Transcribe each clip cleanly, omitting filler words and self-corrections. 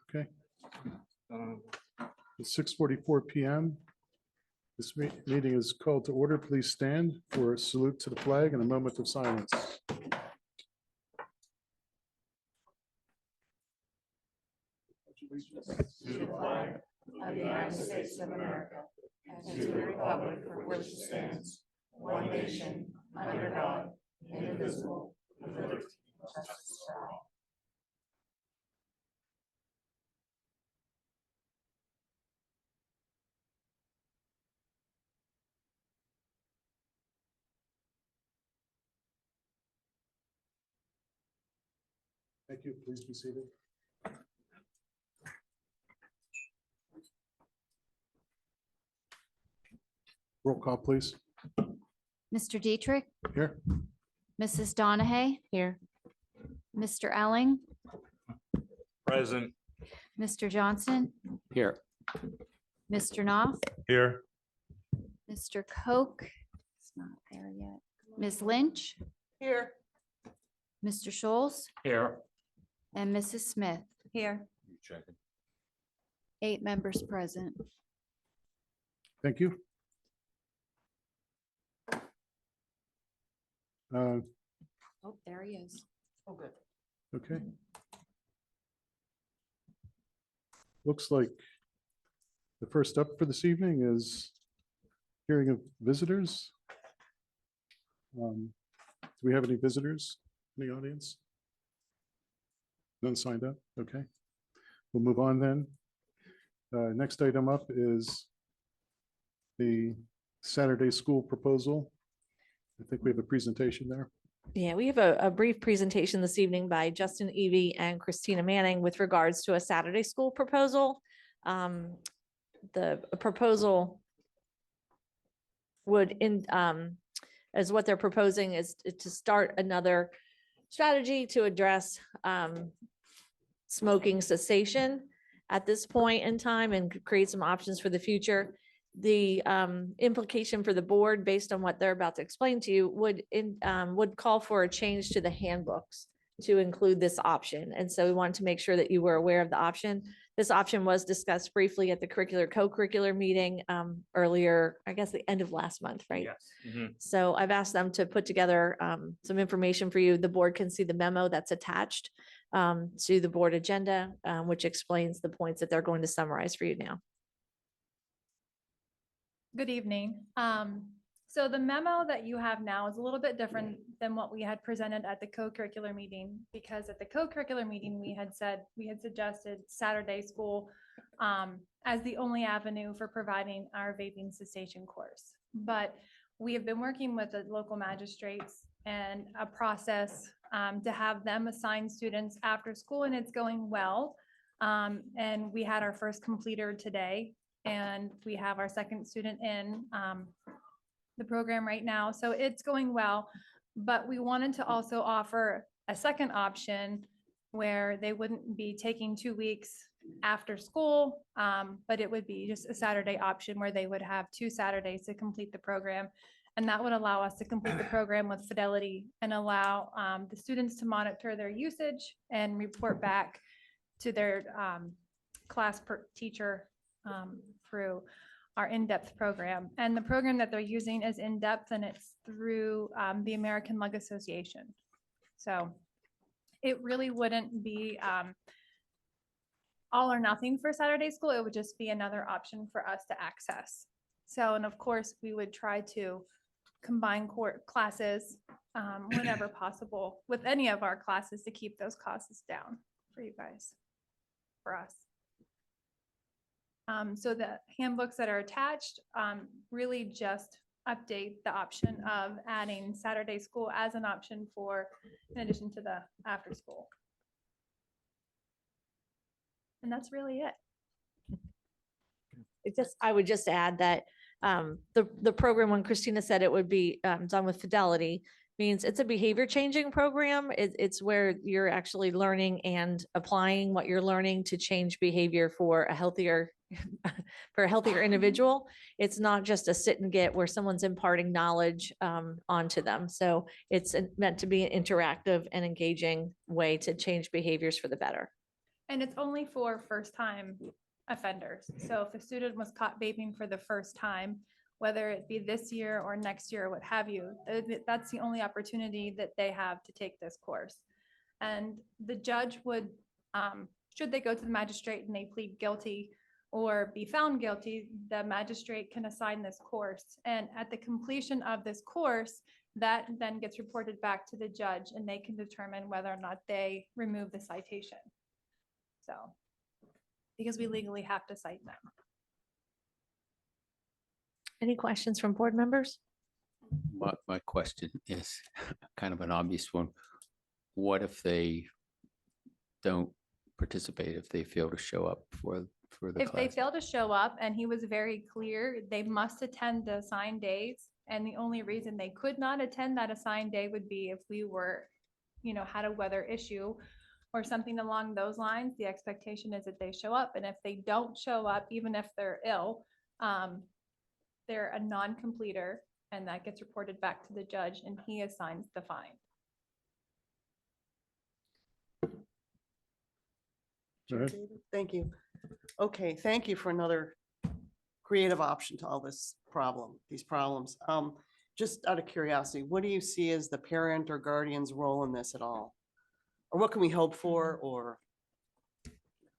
Okay. It's 6:44 PM. This meeting is called to order. Please stand for a salute to the flag and a moment of silence. To the flag of the United States of America and to the republic for which it stands, one nation, under God, indivisible, with liberty and justice for all. Thank you. Please be seated. Roll call, please. Mr. Dietrich, Here. Mrs. Donahue, Here. Mr. Elling, Present. Mr. Johnson, Here. Mr. Knopf, Here. Mr. Koch, it's not there yet, Ms. Lynch, Here. Mr. Scholes, Here. and Mrs. Smith. Here. 8 members present. Thank you. Oh, there he is. Oh, good. Okay. Looks like the first up for this evening is hearing of visitors. Do we have any visitors in the audience? None signed up? Okay. We'll move on then. Next item up is the Saturday school proposal. I think we have a presentation there. Yeah, we have a brief presentation this evening by Justin Evie and Christina Manning with regards to a Saturday school proposal. The proposal would as what they're proposing is to start another strategy to address smoking cessation at this point in time and create some options for the future. The implication for the board, based on what they're about to explain to you, would call for a change to the handbooks to include this option. And so we wanted to make sure that you were aware of the option. This option was discussed briefly at the co-curricular meeting earlier, I guess the end of last month, right? Yes. So I've asked them to put together some information for you. The board can see the memo that's attached to the board agenda, which explains the points that they're going to summarize for you now. Good evening. So the memo that you have now is a little bit different than what we had presented at the co-curricular meeting, because at the co-curricular meeting, we had suggested Saturday school as the only avenue for providing our vaping cessation course. But we have been working with the local magistrates and a process to have them assign students after school, and it's going well. And we had our first completer today, and we have our second student in the program right now. So it's going well, but we wanted to also offer a second option where they wouldn't be taking 2 weeks after school, but it would be just a Saturday option where they would have 2 Saturdays to complete the program. And that would allow us to complete the program with fidelity and allow the students to monitor their usage and report back to their class teacher through our in-depth program. And the program that they're using is in-depth, and it's through the American Lung Association. So it really wouldn't be all or nothing for Saturday school. It would just be another option for us to access. So, and of course, we would try to combine core classes whenever possible with any of our classes to keep those costs down for you guys, for us. So the handbooks that are attached really just update the option of adding Saturday school as an option for, in addition to the after school. And that's really it. I would just add that the program, when Christina said it would be done with fidelity, means it's a behavior changing program. It's where you're actually learning and applying what you're learning to change behavior for a healthier individual. It's not just a sit and get where someone's imparting knowledge onto them. So it's meant to be an interactive and engaging way to change behaviors for the better. And it's only for first-time offenders. So if a student was caught vaping for the first time, whether it be this year or next year, or what have you, that's the only opportunity that they have to take this course. And the judge would, should they go to the magistrate and they plead guilty or be found guilty, the magistrate can assign this course. And at the completion of this course, that then gets reported back to the judge and they can determine whether or not they remove the citation. So, because we legally have to cite them. Any questions from board members? My question is kind of an obvious one. What if they don't participate, if they fail to show up for the If they class? fail to show up, and he was very clear, they must attend the assigned days. And the only reason they could not attend that assigned day would be if we were, had a weather issue or something along those lines. The expectation is that they show up. And if they don't show up, even if they're ill, they're a non-completer, and that gets reported back to the judge and he assigns the fine. Go ahead. Thank you. Okay, thank you for another creative option to all this problem, these problems. Just out of curiosity, what do you see as the parent or guardian's role in this at all? Or what can we hope for, or?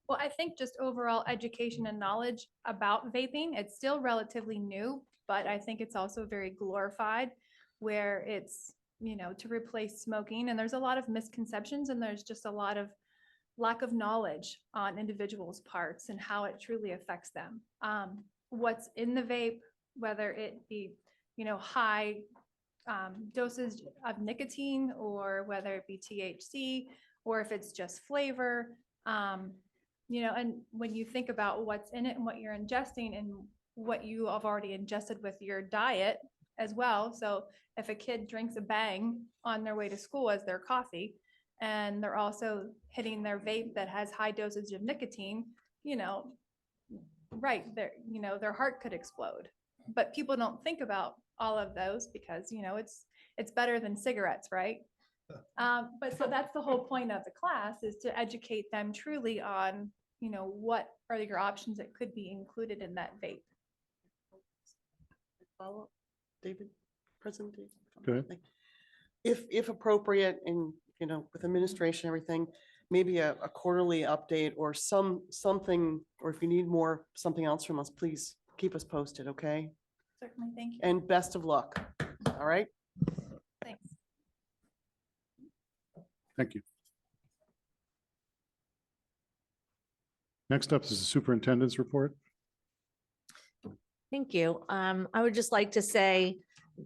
Well, I think just overall education and knowledge about vaping, it's still relatively new, but I think it's also very glorified where it's, to replace smoking. And there's a lot of misconceptions and there's just a lot of lack of knowledge on individuals' parts and how it truly affects them. What's in the vape, whether it be, high doses of nicotine or whether it be THC or if it's just flavor, and when you think about what's in it and what you're ingesting and what you have already ingested with your diet as well. So if a kid drinks a Bang on their way to school as their coffee, and they're also hitting their vape that has high dosage of nicotine, right, their heart could explode. But people don't think about all of those because, it's better than cigarettes, right? But so that's the whole point of the class, is to educate them truly on, what are your options that could be included in that vape. Follow up, David, President David? Go ahead. If appropriate, and, with administration, everything, maybe a quarterly update or something, or if you need more, something else from us, please keep us posted, okay? Certainly, thank you. And best of luck, all right? Thanks. Thank you. Next up is the superintendent's report. Thank you. I would just like to say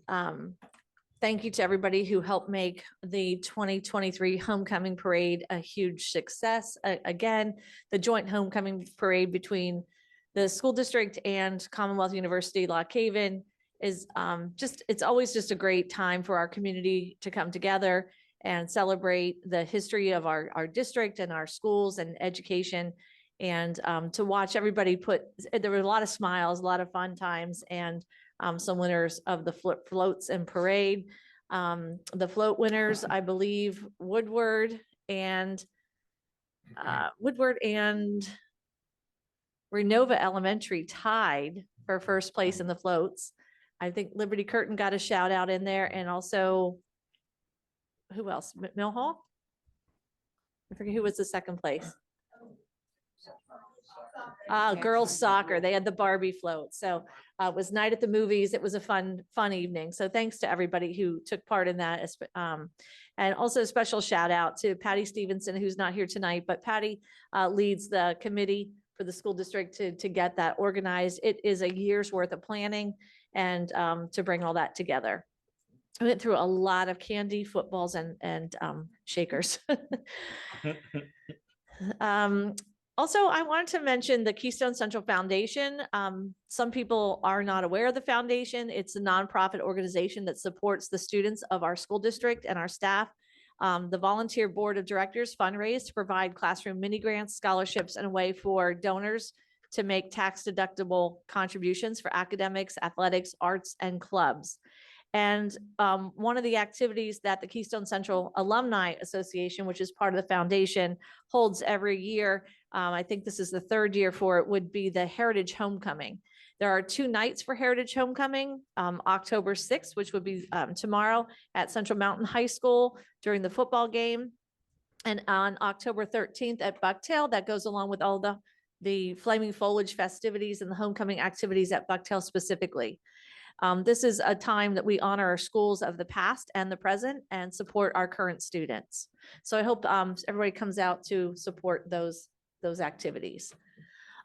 thank you to everybody who helped make the 2023 homecoming parade a huge success. Again, the joint homecoming parade between the school district and Commonwealth University Lock Haven is it's always just a great time for our community to come together and celebrate the history of our district and our schools and education. And to watch everybody there were a lot of smiles, a lot of fun times, and some winners of the floats and parade. The float winners, I believe, Woodward and Renova Elementary tied for first place in the floats. I think Liberty Curtin got a shout out in there, and also who else? Mill Hall? I forget who was the second place. Girls soccer. They had the Barbie float. So it was night at the movies. It was a fun evening. So thanks to everybody who took part in that. And also a special shout out to Patty Stevenson, who's not here tonight, but Patty leads the committee for the school district to get that organized. It is a year's worth of planning and to bring all that together. I went through a lot of candy, footballs, and shakers. Also, I wanted to mention the Keystone Central Foundation. Some people are not aware of the foundation. It's a nonprofit organization that supports the students of our school district and our staff. The volunteer board of directors fundraise to provide classroom mini grants, scholarships, and a way for donors to make tax deductible contributions for academics, athletics, arts, and clubs. And one of the activities that the Keystone Central Alumni Association, which is part of the foundation, holds every year, I think this is the third year for it, would be the Heritage Homecoming. There are 2 nights for Heritage Homecoming, October 6th, which would be tomorrow at Central Mountain High School during the football game. And on October 13th at Bucktail, that goes along with all the Flaming Foliage festivities and the homecoming activities at Bucktail specifically. This is a time that we honor our schools of the past and the present and support our current students. So I hope everybody comes out to support those activities.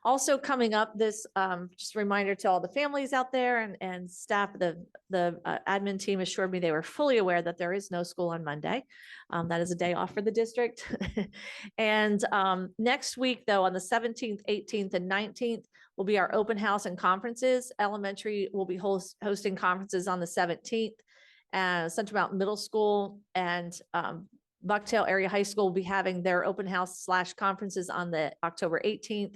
Also coming up, this just a reminder to all the families out there and staff, the admin team assured me they were fully aware that there is no school on Monday. That is a day off for the district. And next week, though, on the 17th, 18th, and 19th, will be our open house and conferences. Elementary will be hosting conferences on the 17th. Central Mountain Middle School and Bucktail Area High School will be having their open house / conferences on the October 18th.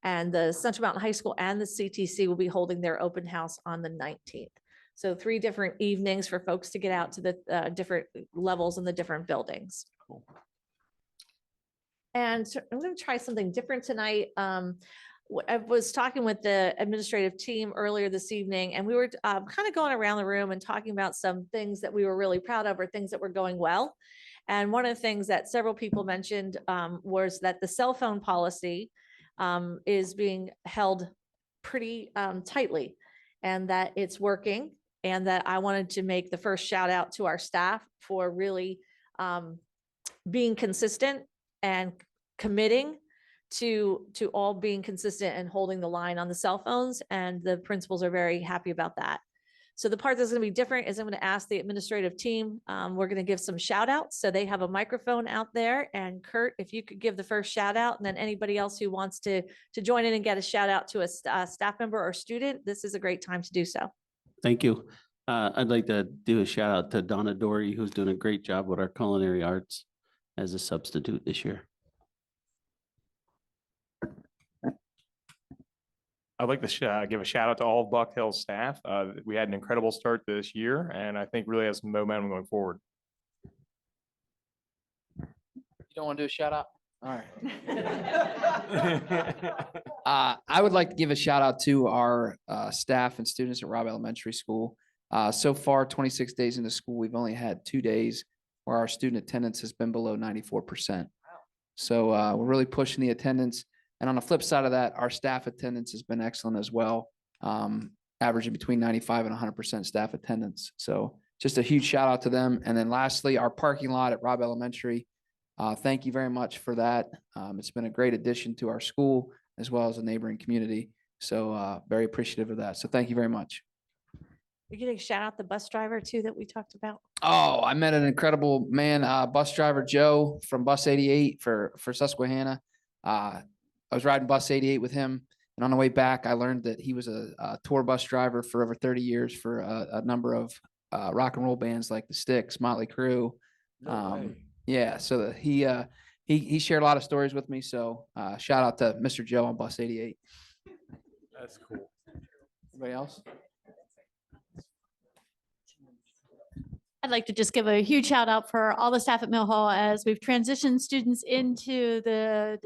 And the Central Mountain High School and the CTC will be holding their open house on the 19th. So 3 different evenings for folks to get out to the different levels in the different buildings. Cool. And so I'm going to try something different tonight. I was talking with the administrative team earlier this evening, and we were kind of going around the room and talking about some things that we were really proud of or things that were going well. And one of the things that several people mentioned was that the cell phone policy is being held pretty tightly, and that it's working, and that I wanted to make the first shout out to our staff for really being consistent and committing to all being consistent and holding the line on the cell phones, and the principals are very happy about that. So the part that's going to be different is I'm going to ask the administrative team. We're going to give some shout outs. So they have a microphone out there, and Kurt, if you could give the first shout out, and then anybody else who wants to join in and get a shout out to a staff member or student, this is a great time to do so. Thank you. I'd like to do a shout out to Donna Dory, who's doing a great job with our culinary arts as a substitute this year. I'd like to give a shout out to all of Bucktail staff. We had an incredible start this year, and I think really has some momentum going forward. You don't want to do a shout out? All right. I would like to give a shout out to our staff and students at Robb Elementary School. So far, 26 days into school, we've only had 2 days where our student attendance has been below 94%. So we're really pushing the attendance. And on the flip side of that, our staff attendance has been excellent as well, averaging between 95 and 100% staff attendance. So just a huge shout out to them. And then lastly, our parking lot at Robb Elementary. Thank you very much for that. It's been a great addition to our school as well as a neighboring community. So very appreciative of that. So thank you very much. You're getting shout out the bus driver too that we talked about. Oh, I met an incredible man, bus driver Joe from Bus 88 for Susquehanna. I was riding Bus 88 with him, and on the way back, I learned that he was a tour bus driver for over 30 years for a number of rock and roll bands like the Styx, Motley Crue. Yeah, so he shared a lot of stories with me. So shout out to Mr. Joe on Bus 88. That's cool. Anybody else? I'd like to just give a huge shout out for all the staff at Mill Hall as we've transitioned students into the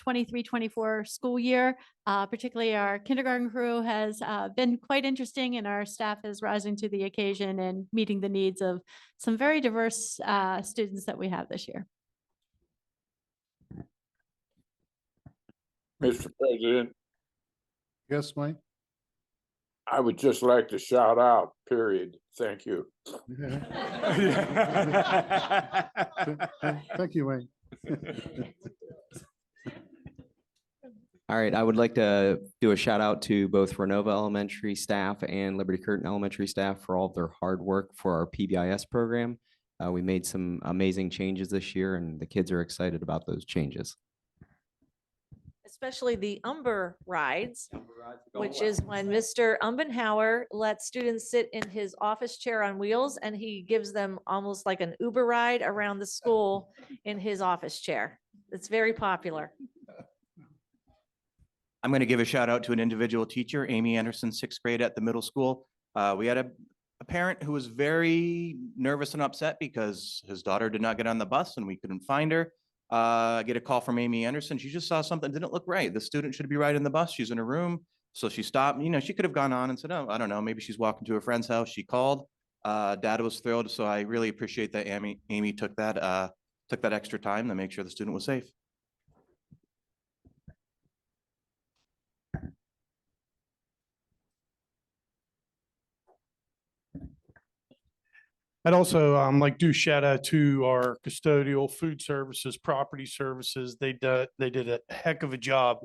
23-24 school year. Particularly our kindergarten crew has been quite interesting, and our staff is rising to the occasion and meeting the needs of some very diverse students that we have this year. Mr. President, Yes, Mike? I would just like to shout out, period. Thank you. Thank you, Wayne. All right, I would like to do a shout out to both Renova Elementary staff and Liberty Curtin Elementary staff for all of their hard work for our PBIS program. We made some amazing changes this year, and the kids are excited about those changes. Especially the Umber rides, which is when Mr. Umbenhauer lets students sit in his office chair on wheels, and he gives them almost like an Uber ride around the school in his office chair. It's very popular. I'm going to give a shout out to an individual teacher, Amy Anderson, 6th grade at the middle school. We had a a parent who was very nervous and upset because his daughter did not get on the bus and we couldn't find her. I get a call from Amy Anderson. She just saw something didn't look right. The student should be right in the bus. She's in her room. So she stopped, she could have gone on and said, oh, I don't know, maybe she's walking to a friend's house. She called. Dad was thrilled. So I really appreciate that Amy took that extra time to make sure the student was safe. I'd also like to shout out to our custodial food services, property services. They did a heck of a job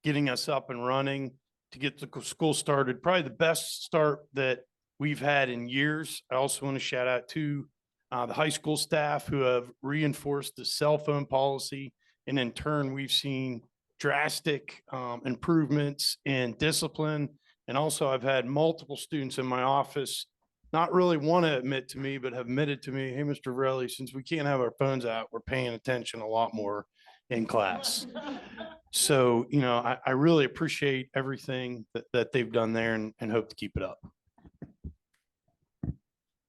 getting us up and running to get the school started. Probably the best start that we've had in years. I also want to shout out to the high school staff who have reinforced the cell phone policy. And in turn, we've seen drastic improvements in discipline. And also I've had multiple students in my office not really want to admit to me, but have admitted to me, hey, Mr. Varelli, since we can't have our phones out, we're paying attention a lot more in class. So, I really appreciate everything that they've done there and hope to keep it up.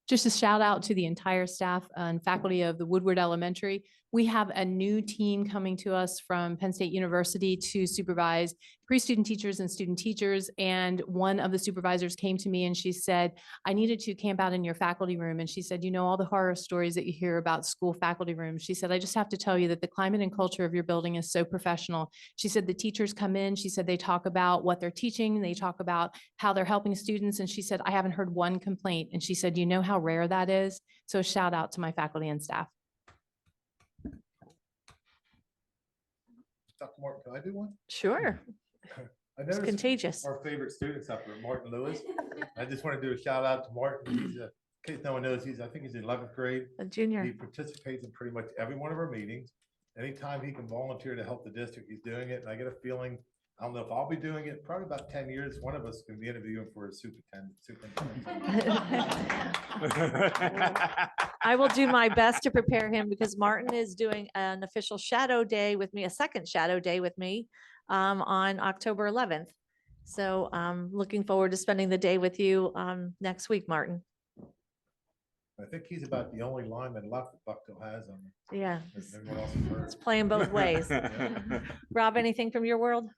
Just a shout out to the entire staff and faculty of the Woodward Elementary. We have a new team coming to us from Penn State University to supervise pre-student teachers and student teachers. And one of the supervisors came to me and she said, I needed to camp out in your faculty room. And she said, all the horror stories that you hear about school faculty rooms. She said, I just have to tell you that the climate and culture of your building is so professional. She said, the teachers come in. She said, they talk about what they're teaching. They talk about how they're helping students. And she said, I haven't heard one complaint. And she said, you know how rare that is? So a shout out to my faculty and staff. Dr. Martin, can I do one? Sure. I It's noticed contagious. Our favorite students up there, Martin Lewis. I just want to do a shout out to Martin. He's in case no one knows, I think he's in 11th grade. A junior. He participates in pretty much every one of our meetings. Anytime he can volunteer to help the district, he's doing it. And I get a feeling, I don't know if I'll be doing it, probably about 10 years. One of us can be interviewing for a superintendent. I will do my best to prepare him because Martin is doing an official shadow day with me, a second shadow day with me on October 11th. So looking forward to spending the day with you next week, Martin. I think he's about the only lineman left that Bucktail has on. Yeah. Everyone else is hurt. It's playing both ways. Rob, anything from your world?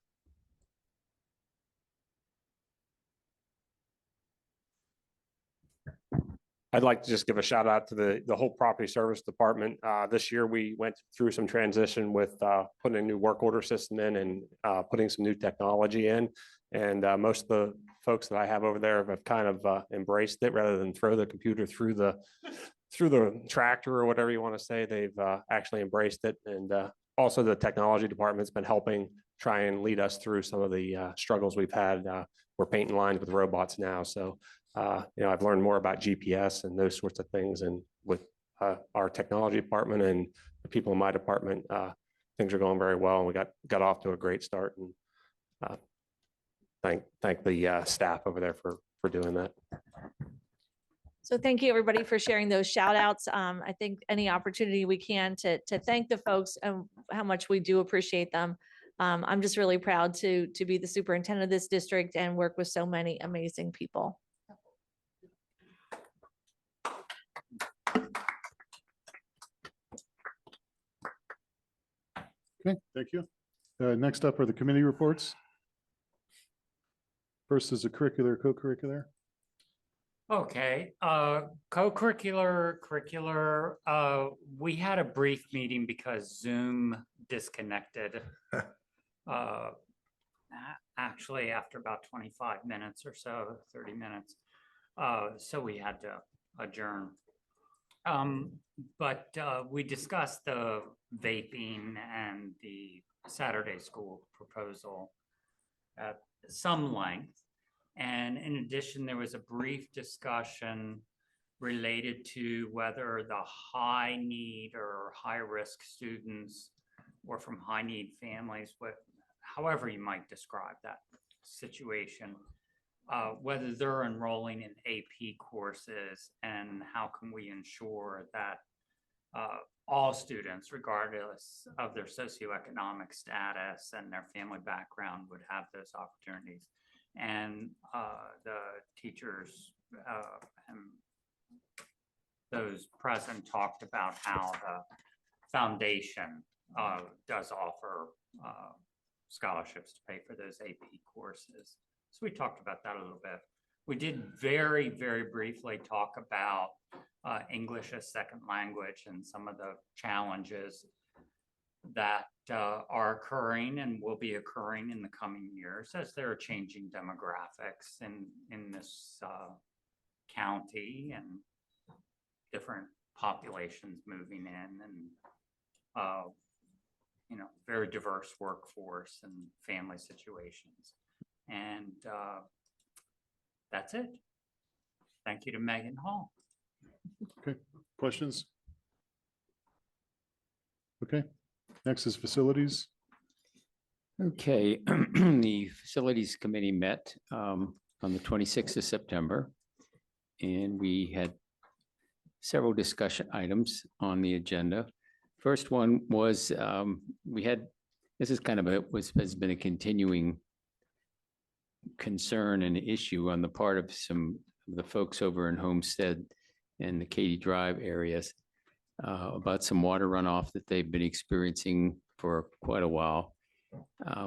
I'd like to just give a shout out to the whole property service department. This year, we went through some transition with putting a new work order system in and putting some new technology in. And most of the folks that I have over there have kind of embraced it rather than throw the computer through the tractor or whatever you want to say. They've actually embraced it. And also the technology department's been helping try and lead us through some of the struggles we've had. We're painting lines with robots now. So I've learned more about GPS and those sorts of things. And with our technology department and the people in my department, things are going very well. And we got off to a great start. And thank the staff over there for doing that. So thank you, everybody, for sharing those shout outs. I think any opportunity we can to thank the folks and how much we do appreciate them. I'm just really proud to be the superintendent of this district and work with so many amazing people. Okay, thank you. Next up are the committee reports. First is the curricular, co-curricular. Okay, co-curricular, we had a brief meeting because Zoom disconnected. Actually, after about 25 minutes or so, 30 minutes. So we had to adjourn. But we discussed the vaping and the Saturday school proposal at some length. And in addition, there was a brief discussion related to whether the high need or high risk students or from high need families, however you might describe that situation, whether they're enrolling in AP courses and how can we ensure that all students, regardless of their socioeconomic status and their family background, would have those opportunities. And the teachers and those present talked about how the foundation does offer scholarships to pay for those AP courses. So we talked about that a little bit. We did very, very briefly talk about English as second language and some of the challenges that are occurring and will be occurring in the coming years as there are changing demographics in this county and different populations moving in and very diverse workforce and family situations. And that's it. Thank you to Megan Hall. Okay, questions? Okay, next is facilities. Okay, the Facilities Committee met on the 26th of September, and we had several discussion items on the agenda. First one was this is kind of has been a continuing concern and issue on the part of some of the folks over in Homestead and the Katy Drive areas about some water runoff that they've been experiencing for quite a while.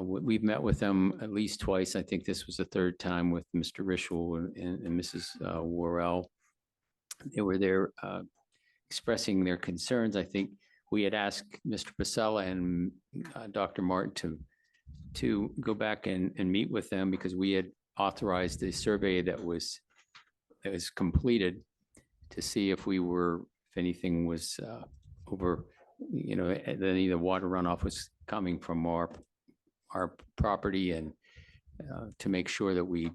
We've met with them at least twice. I think this was the third time with Mr. Rishel and Mrs. Worrell. They were there expressing their concerns. I think we had asked Mr. Pasella and Dr. Martin to go back and meet with them because we had authorized a survey that was completed to see if anything was over, any of the water runoff was coming from our property, and to make sure that we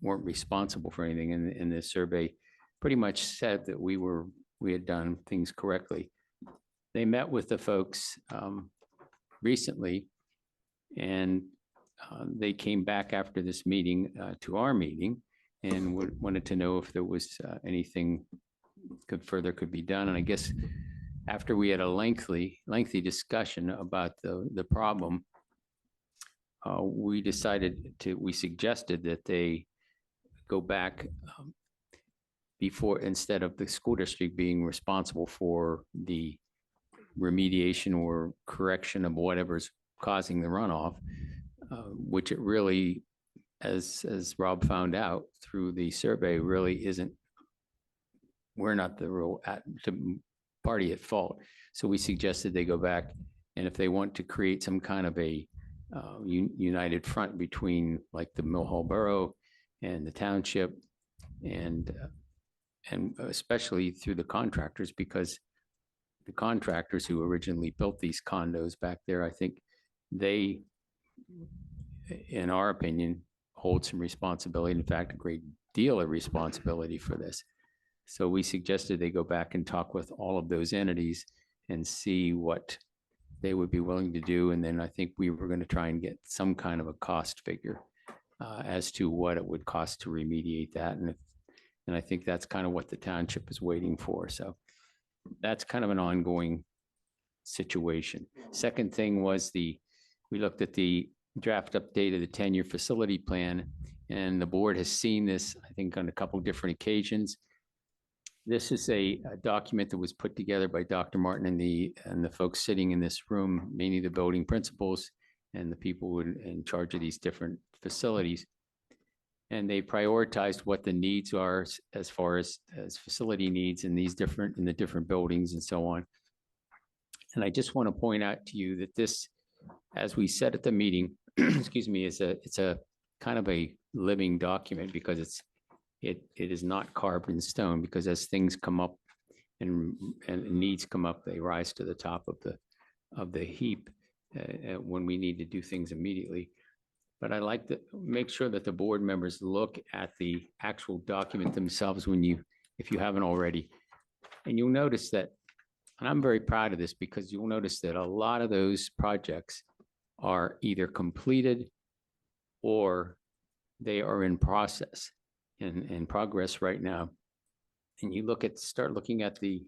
weren't responsible for anything. And the survey pretty much said that we had done things correctly. They met with the folks recently, and they came back after this meeting to our meeting and wanted to know if there was anything further could be done. And I guess after we had a lengthy discussion about the problem, we suggested that they go back instead of the school district being responsible for the remediation or correction of whatever's causing the runoff, which it really, as Rob found out through the survey, really isn't. We're not the real party at fault. So we suggested they go back, and if they want to create some kind of a united front between like the Mill Hall Borough and the township, and especially through the contractors, because the contractors who originally built these condos back there, I think they, in our opinion, hold some responsibility. In fact, a great deal of responsibility for this. So we suggested they go back and talk with all of those entities and see what they would be willing to do. And then I think we were going to try and get some kind of a cost figure as to what it would cost to remediate that. And I think that's kind of what the township is waiting for. So that's kind of an ongoing situation. Second thing was we looked at the draft update of the 10-year facility plan, and the board has seen this, I think, on a couple of different occasions. This is a document that was put together by Dr. Martin and the folks sitting in this room, mainly the building principals and the people in charge of these different facilities. And they prioritized what the needs are as far as facility needs in the different buildings and so on. And I just want to point out to you that this, as we said at the meeting, excuse me, it's a kind of a living document, because it is not carved in stone, because as things come up and needs come up, they rise to the top of the heap when we need to do things immediately. But I like to make sure that the board members look at the actual document themselves if you haven't already. And you'll notice that, and I'm very proud of this, because you'll notice that a lot of those projects are either completed or they are in process, in progress right now. And you start looking at the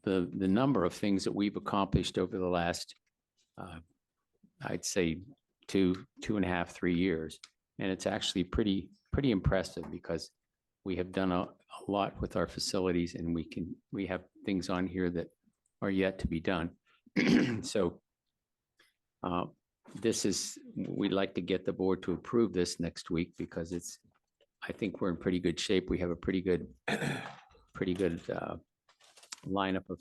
number of things that we've accomplished over the last, I'd say 2.5, 3 years. And it's actually pretty impressive, because we have done a lot with our facilities and we have things on here that are yet to be done. So we'd like to get the board to approve this next week because I think we're in pretty good shape. We have a pretty good lineup of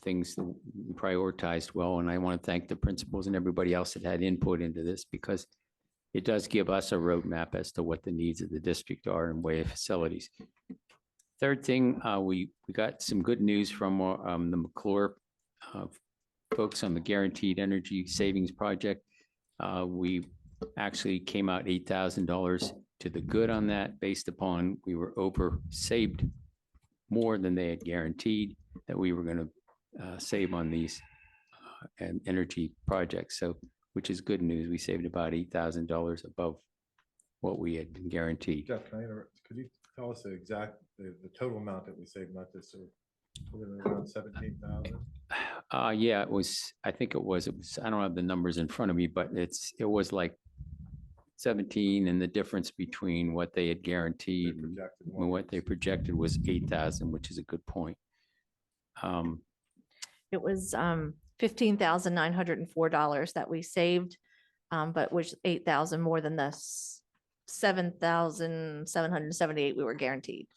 things that we prioritized well. And I want to thank the principals and everybody else that had input into this because it does give us a roadmap as to what the needs of the district are in way of facilities. Third thing, we got some good news from the McClure folks on the Guaranteed Energy Savings Project. We actually came out $8,000 to the good on that based upon we were saved more than they had guaranteed that we were going to save on these energy projects. So, which is good news. We saved about $8,000 above what we had been guaranteed. Jeff, can I interrupt? Could you tell us the total amount that we saved, not just around 17,000? Yeah, I think it was, I don't have the numbers in front of me, but it was like 17 and the difference between what they had guaranteed and what they projected was 8,000, which is a good point. It was $15,904 that we saved, but which 8,000 more than the 7,778 we were guaranteed.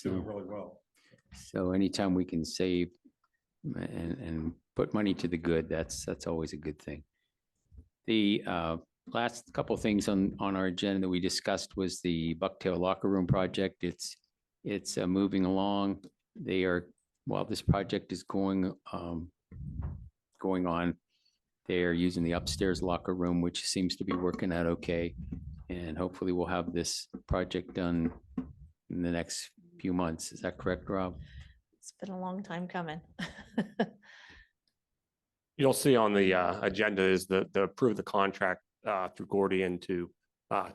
Doing really well. So anytime we can save and put money to the good, that's always a good thing. The last couple things on our agenda that we discussed was the Bucktail Locker Room project. It's moving along. While this project is going on, they are using the upstairs locker room, which seems to be working out okay. And hopefully we'll have this project done in the next few months. Is that correct, Rob? It's been a long time coming. You'll see on the agenda is the approve the contract through Gordian to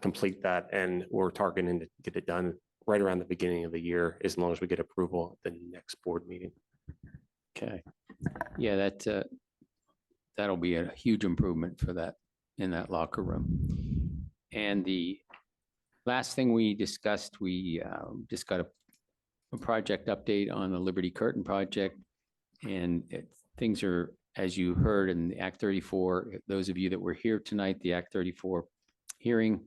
complete that. And we're targeting to get it done right around the beginning of the year, as long as we get approval at the next board meeting. Okay. Yeah, that'll be a huge improvement for that in that locker room. And the last thing we discussed, we just got a project update on the Liberty Curtain project. And things are, as you heard in the Act 34, those of you that were here tonight, the Act 34 hearing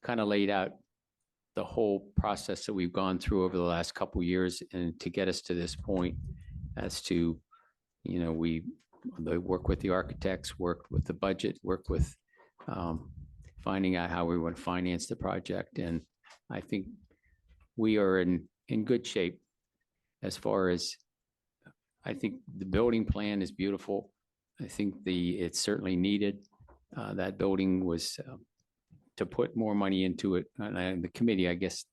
kind of laid out the whole process that we've gone through over the last couple of years and to get us to this point as to, they work with the architects, work with the budget, work with finding out how we want to finance the project. And I think we are in good shape as far as, I think the building plan is beautiful. I think it's certainly needed. That building was to put more money into it. And the committee, I guess,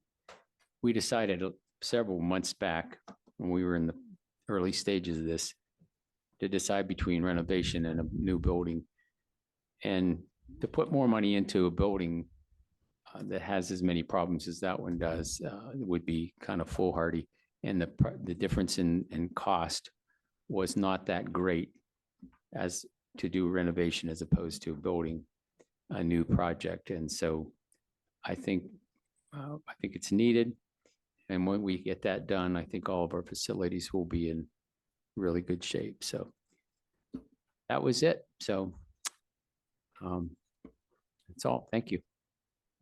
we decided several months back when we were in the early stages of this to decide between renovation and a new building. And to put more money into a building that has as many problems as that one does would be kind of foolhardy. And the difference in cost was not that great as to do renovation as opposed to building a new project. And so I think it's needed. And when we get that done, I think all of our facilities will be in really good shape. So that was it. So that's all. Thank you.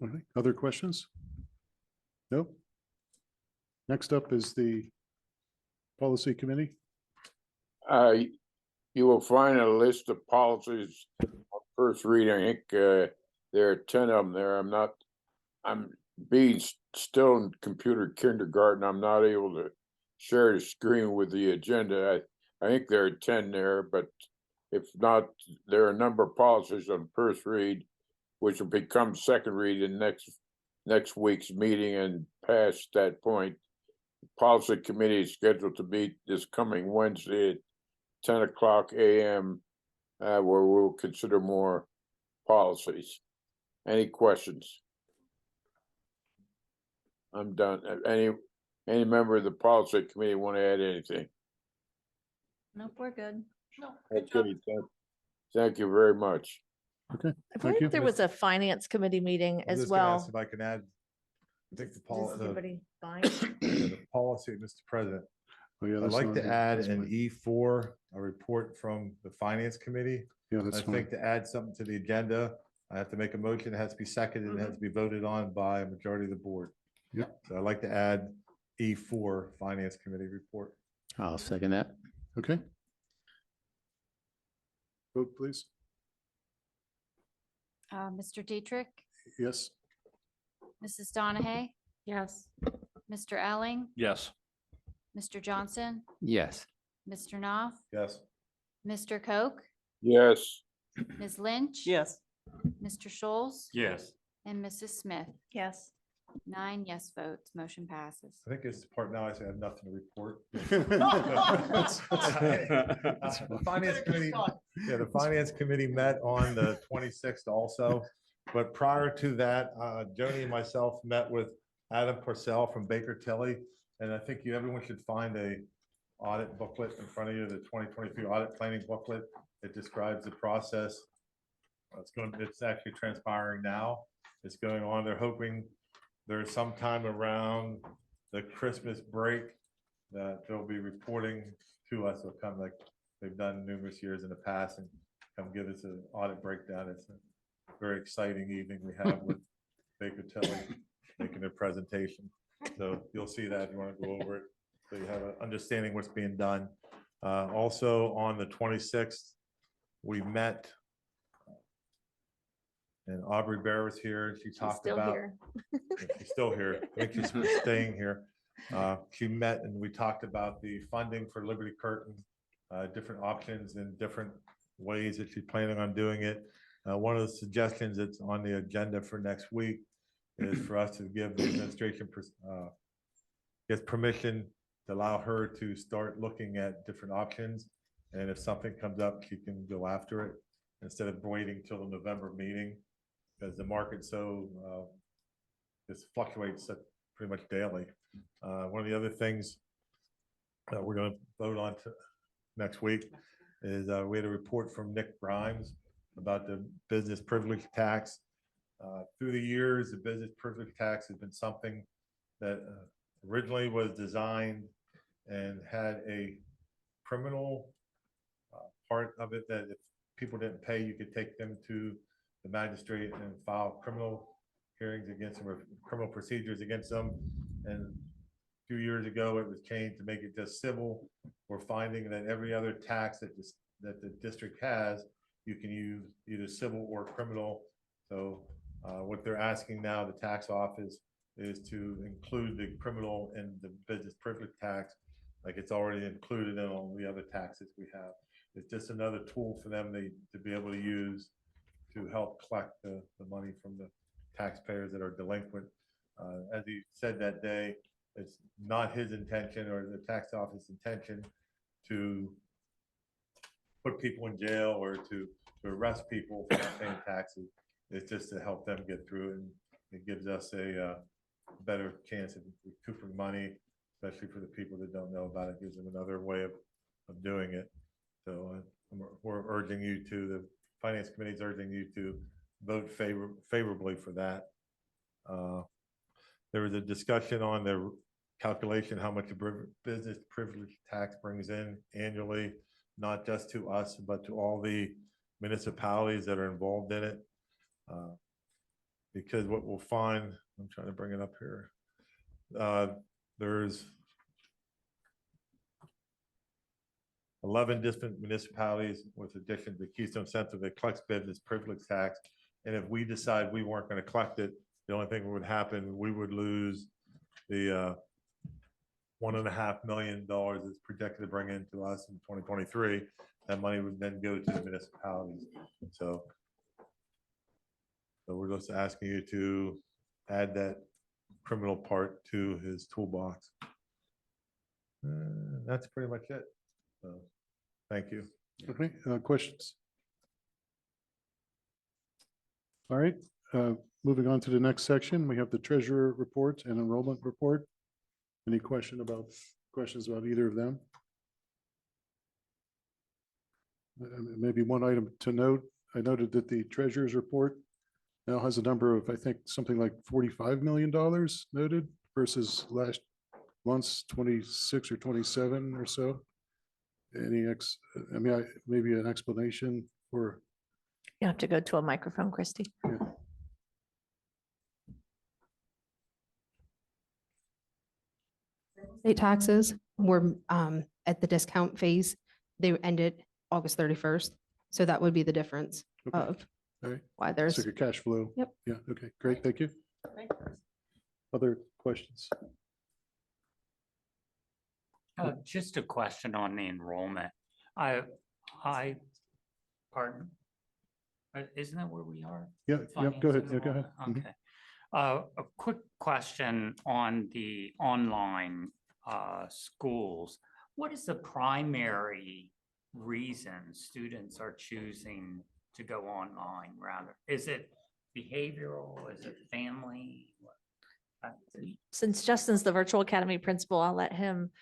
All right. Other questions? No? Next up is the Policy Committee. You will find a list of policies on first reading. I think there are 10 of them there. I'm being still in computer kindergarten. I'm not able to share the screen with the agenda. I think there are 10 there, but if not, there are a number of policies on first read, which will become second read in next week's meeting. And past that point, the Policy Committee is scheduled to meet this coming Wednesday at 10:00 a.m. Where we'll consider more policies. Any questions? I'm done. Any member of the Policy Committee want to add anything? Nope, we're good. Okay, thank you very much. Okay, I believe there was a finance committee meeting as well. If I can add I think the Does policy, anybody find? the policy, Mr. President. Oh, yeah, I'd that's like not to here. add That's an fine. E4, a report from the Finance Committee. Yeah, I that's think fine. to add something to the agenda, I have to make a motion. It has to be seconded. It has to be voted on by a majority of the board. Yep. So I'd like to add E4, Finance Committee report. I'll second that. Okay. Vote, please. Mr. Dietrich, Yes. Mrs. Donahue, Yes. Mr. Elling, Yes. Mr. Johnson, Yes. Mr. Knopf, Yes. Mr. Coke, Yes. Ms. Lynch. Yes. Mr. Scholes. Yes. And Mrs. Smith. Yes. 9 yes votes, motion passes. I think it's the part now I say I have nothing to report. That's The Finance Committee, yeah, the Finance Committee met on the 26th also. But prior to that, Joni and myself met with Adam Porcel from Baker Tilly. And I think everyone should find a audit booklet in front of you, the 2023 audit planning booklet. It describes the process. It's actually transpiring now. It's going on. They're hoping there's sometime around the Christmas break that they'll be reporting to us. They'll come like they've done numerous years in the past and come give us an audit breakdown. It's a very exciting evening we have with Baker Tilly making their presentation. So you'll see that if you want to go over it. So you have an understanding what's being done. Also on the 26th, we met and Aubrey Bear was here. She talked Still about. here. She's still here. I think she's staying here. She met and we talked about the funding for Liberty Curtain, different options and different ways that she's planning on doing it. One of the suggestions that's on the agenda for next week is for us to give the administration gets permission to allow her to start looking at different options. And if something comes up, she can go after it instead of waiting till the November meeting. Because the market so just fluctuates pretty much daily. One of the other things that we're going to vote on next week is we had a report from Nick Grimes about the business privilege tax. Through the years, the business privilege tax has been something that originally was designed and had a criminal part of it that if people didn't pay, you could take them to the magistrate and file criminal hearings against them or criminal procedures against them. And a few years ago, it was changed to make it just civil. We're finding that every other tax that the district has, you can use either civil or criminal. So what they're asking now, the tax office, is to include the criminal in the business privilege tax, like it's already included in all the other taxes we have. It's just another tool for them to be able to use to help collect the money from the taxpayers that are delinquent. As he said that day, it's not his intention or the tax office intention to put people in jail or to arrest people for not paying taxes. It's just to help them get through it. And it gives us a better chance of recouping money, especially for the people that don't know about it. Gives them another way of doing it. So we're urging you to, the Finance Committee is urging you to vote favorably for that. There was a discussion on the calculation, how much a business privilege tax brings in annually, not just to us, but to all the municipalities that are involved in it. Because what we'll find, I'm trying to bring it up here. There's 11 different municipalities with addition to Keystone Central that collects business privilege tax. And if we decide we weren't going to collect it, the only thing that would happen, we would lose the $1.5 million that's projected to bring into us in 2023. That money would then go to the municipalities. So we're just asking you to add that criminal part to his toolbox. That's pretty much it. So, thank you. Okay, questions? All right, moving on to the next section, we have the treasurer report and enrollment report. Any questions about either of them? Maybe one item to note, I noted that the treasurer's report now has a number of, I think, something like $45 million noted versus last month's 26 or 27 or so. Maybe an explanation for, You have to go to a microphone, Christy. State taxes were at the discount phase. They ended August 31st. So that would be the difference Okay. of all right, why it's there's. like a cash flow. Yep. Yeah, okay, great, thank you. Other questions? Just a question on the enrollment. Pardon? Isn't that where we are? Yeah, yeah, go ahead, Finance yeah, go ahead. enrollment? Mhm. Okay. A quick question on the online schools. What is the primary reason students are choosing to go online rather? Is it behavioral? Is it family? Since Justin's the virtual academy principal, I'll let him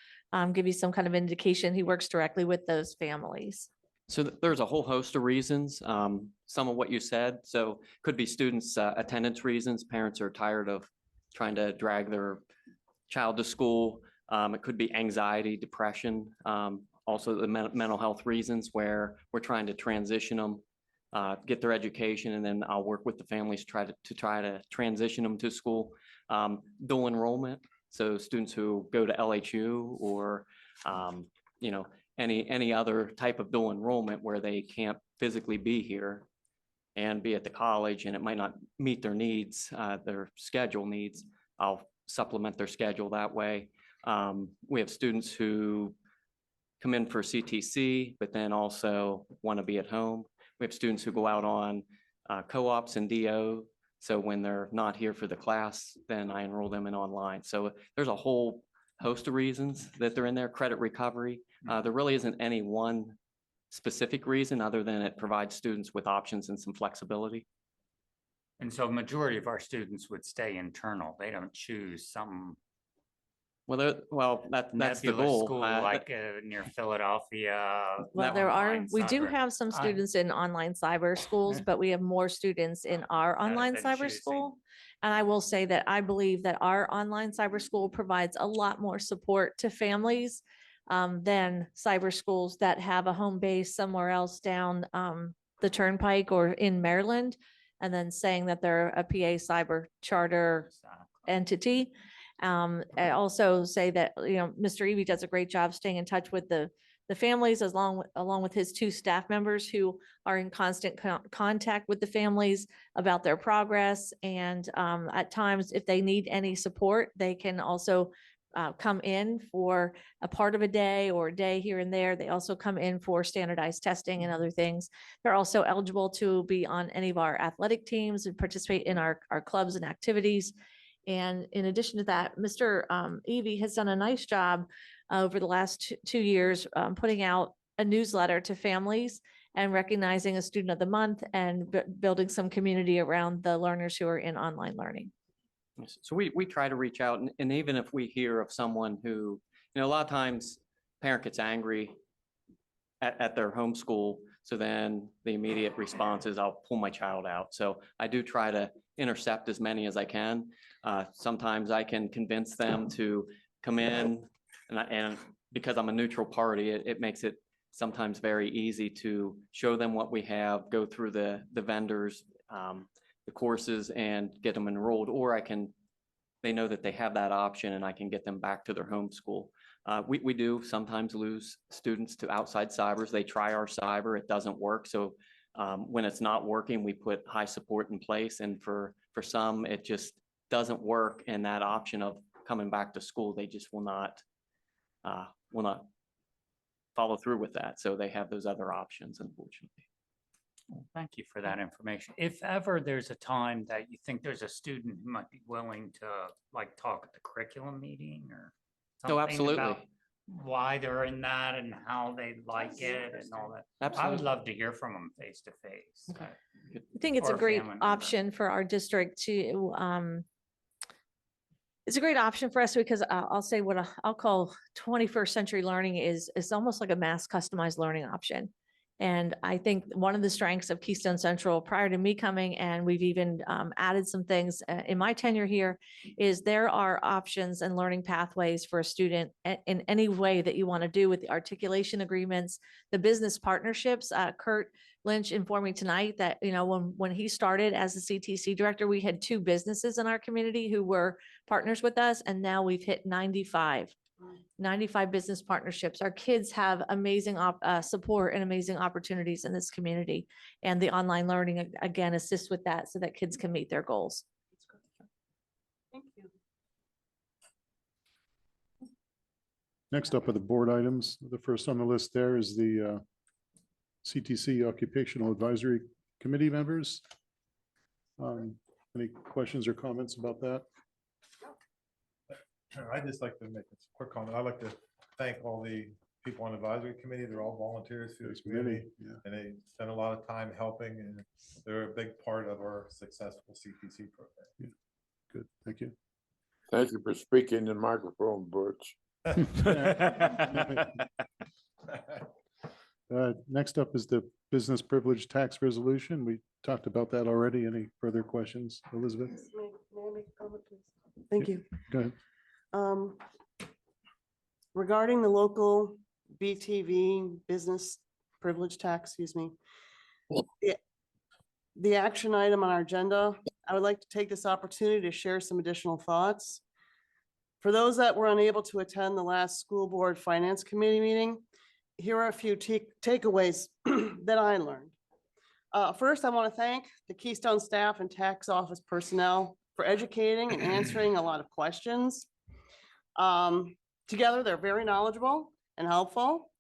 give you some kind of indication. He works directly with those families. So there's a whole host of reasons, some of what you said. So could be students' attendance reasons. Parents are tired of trying to drag their child to school. It could be anxiety, depression, also the mental health reasons where we're trying to transition them, get their education, and then I'll work with the families to try to transition them to school. Dual enrollment, so students who go to LHU or any other type of dual enrollment where they can't physically be here and be at the college, and it might not meet their needs, their schedule needs. I'll supplement their schedule that way. We have students who come in for CTC, but then also want to be at home. We have students who go out on co-ops and DO. So when they're not here for the class, then I enroll them in online. So there's a whole host of reasons that they're in there. Credit recovery. There really isn't any one specific reason other than it provides students with options and some flexibility. And so majority of our students would stay internal. They don't choose some That's the nebulous goal. school like near Philadelphia. Well, we do cyber. have some students in online cyber schools, but we have more students in our online been cyber choosing. school. And I will say that I believe that our online cyber school provides a lot more support to families than cyber schools that have a home base somewhere else down the turnpike or in Maryland, and then saying that they're a PA cyber charter entity. I also say that, Mr. Evie does a great job staying in touch with the families along with his two staff members who are in constant contact with the families about their progress. And at times, if they need any support, they can also come in for a part of a day or a day here and there. They also come in for standardized testing and other things. They're also eligible to be on any of our athletic teams and participate in our clubs and activities. And in addition to that, Mr. Evie has done a nice job over the last 2 years putting out a newsletter to families and recognizing a student of the month and building some community around the learners who are in online learning. So we try to reach out, and even if we hear of someone who, a lot of times parent gets angry at their homeschool, so then the immediate response is I'll pull my child out. So I do try to intercept as many as I can. Sometimes I can convince them to come in, and because I'm a neutral party, it makes it sometimes very easy to show them what we have, go through the vendors, the courses, and get them enrolled, or they know that they have that option and I can get them back to their home school. We do sometimes lose students to outside cybers. They try our cyber, it doesn't work. So when it's not working, we put high support in place. And for some, it just doesn't work. And that option of coming back to school, they just will not follow through with that. So they have those other options, unfortunately. Well, thank you for that information. If ever there's a time that you think there's a student who might be willing to talk at the curriculum meeting or something absolutely. about why they're in that and how they like it and all that. I would Absolutely. love to hear from them face to face. I think it's a great option for our district to, it's a great option for us because I'll say I'll call 21st century learning is almost like a mass customized learning option. And I think one of the strengths of Keystone Central prior to me coming, and we've even added some things in my tenure here, is there are options and learning pathways for a student in any way that you want to do with the articulation agreements, the business partnerships. Kurt Lynch informed me tonight that, when he started as the CTC director, we had 2 businesses in our community who were partners with us, and now we've hit 95 business partnerships. Our kids have amazing support and amazing opportunities in this community. And the online learning, again, assists with that so that kids can meet their goals. Thank you. Next up are the board items. The first on the list there is the CTC Occupational Advisory Committee members. Any questions or comments about that? I'd just like to make a quick comment. I'd like to thank all the people on the advisory committee. They're all volunteers through the committee, and they spend a lot of time helping, and they're a big part of our successful CPC program. Good, thank you. Thank you for speaking in the microphone, Butch. Next up is the business privilege tax resolution. We talked about that already. Any further questions, Elizabeth? May I make a comment, please? Thank you. Go ahead. Regarding the local BTV business privilege tax, excuse me. The action item on our agenda, I would like to take this opportunity to share some additional thoughts. For those that were unable to attend the last school board finance committee meeting, here are a few takeaways that I learned. First, I want to thank the Keystone staff and tax office personnel for educating and answering a lot of questions. Together, they're very knowledgeable and helpful,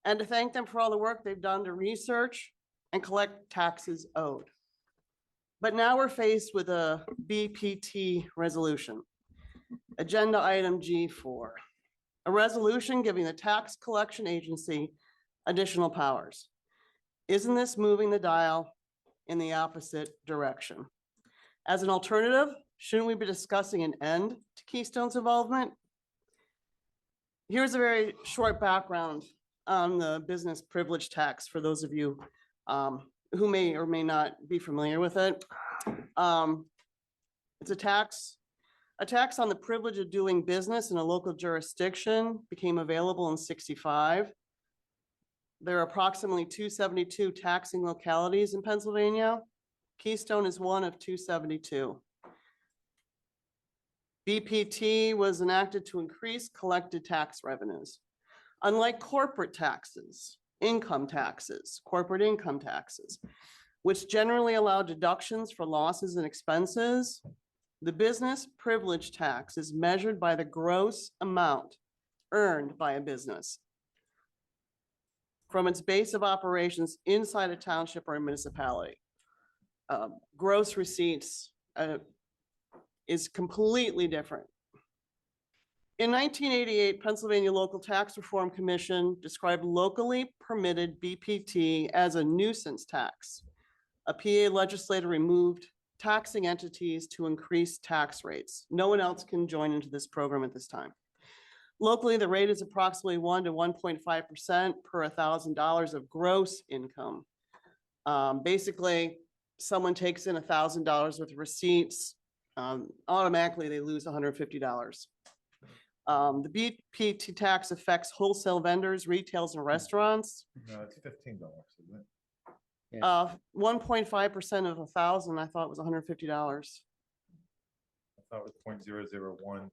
and to thank them for all the work they've done to research and collect taxes owed. But now we're faced with a BPT resolution. Agenda item G4, a resolution giving the tax collection agency additional powers. Isn't this moving the dial in the opposite direction? As an alternative, shouldn't we be discussing an end to Keystone's involvement? Here's a very short background on the business privilege tax for those of you who may or may not be familiar with it. It's a tax on the privilege of doing business in a local jurisdiction became available in '65. There are approximately 272 taxing localities in Pennsylvania. Keystone is one of 272. BPT was enacted to increase collected tax revenues. Unlike corporate taxes, corporate income taxes, which generally allow deductions for losses and expenses, the business privilege tax is measured by the gross amount earned by a business from its base of operations inside a township or a municipality. Gross receipts is completely different. In 1988, Pennsylvania Local Tax Reform Commission described locally permitted BPT as a nuisance tax. A PA legislator removed taxing entities to increase tax rates. No one else can join into this program at this time. Locally, the rate is approximately 1 to 1.5% per $1,000 of gross income. Basically, someone takes in $1,000 worth of receipts, automatically they lose $150. The BPT tax affects wholesale vendors, retails, and restaurants. No, it's $15, isn't it? 1.5% of 1,000, I thought was $150. I thought it was 0.001.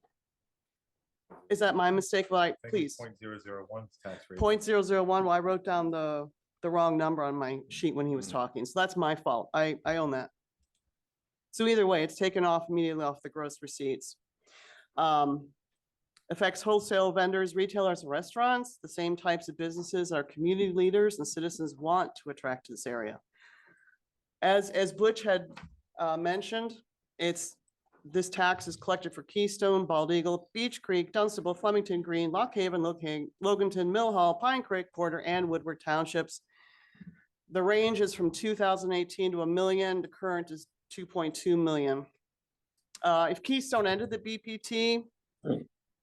Is that my mistake? Like, I think please. it's 0.001 tax rate. 0.001. Well, I wrote down the wrong number on my sheet when he was talking, so that's my fault. I own that. So either way, it's taken off immediately off the gross receipts. Affects wholesale vendors, retailers, and restaurants, the same types of businesses our community leaders and citizens want to attract to this area. As Butch had mentioned, this tax is collected for Keystone, Bald Eagle, Beech Creek, Dunstable, Flemington Green, Lock Haven, Loganton, Mill Hall, Pine Creek, Porter, and Woodward Townships. The range is from 2018 to $1 million. The current is 2.2 million. If Keystone ended the BPT,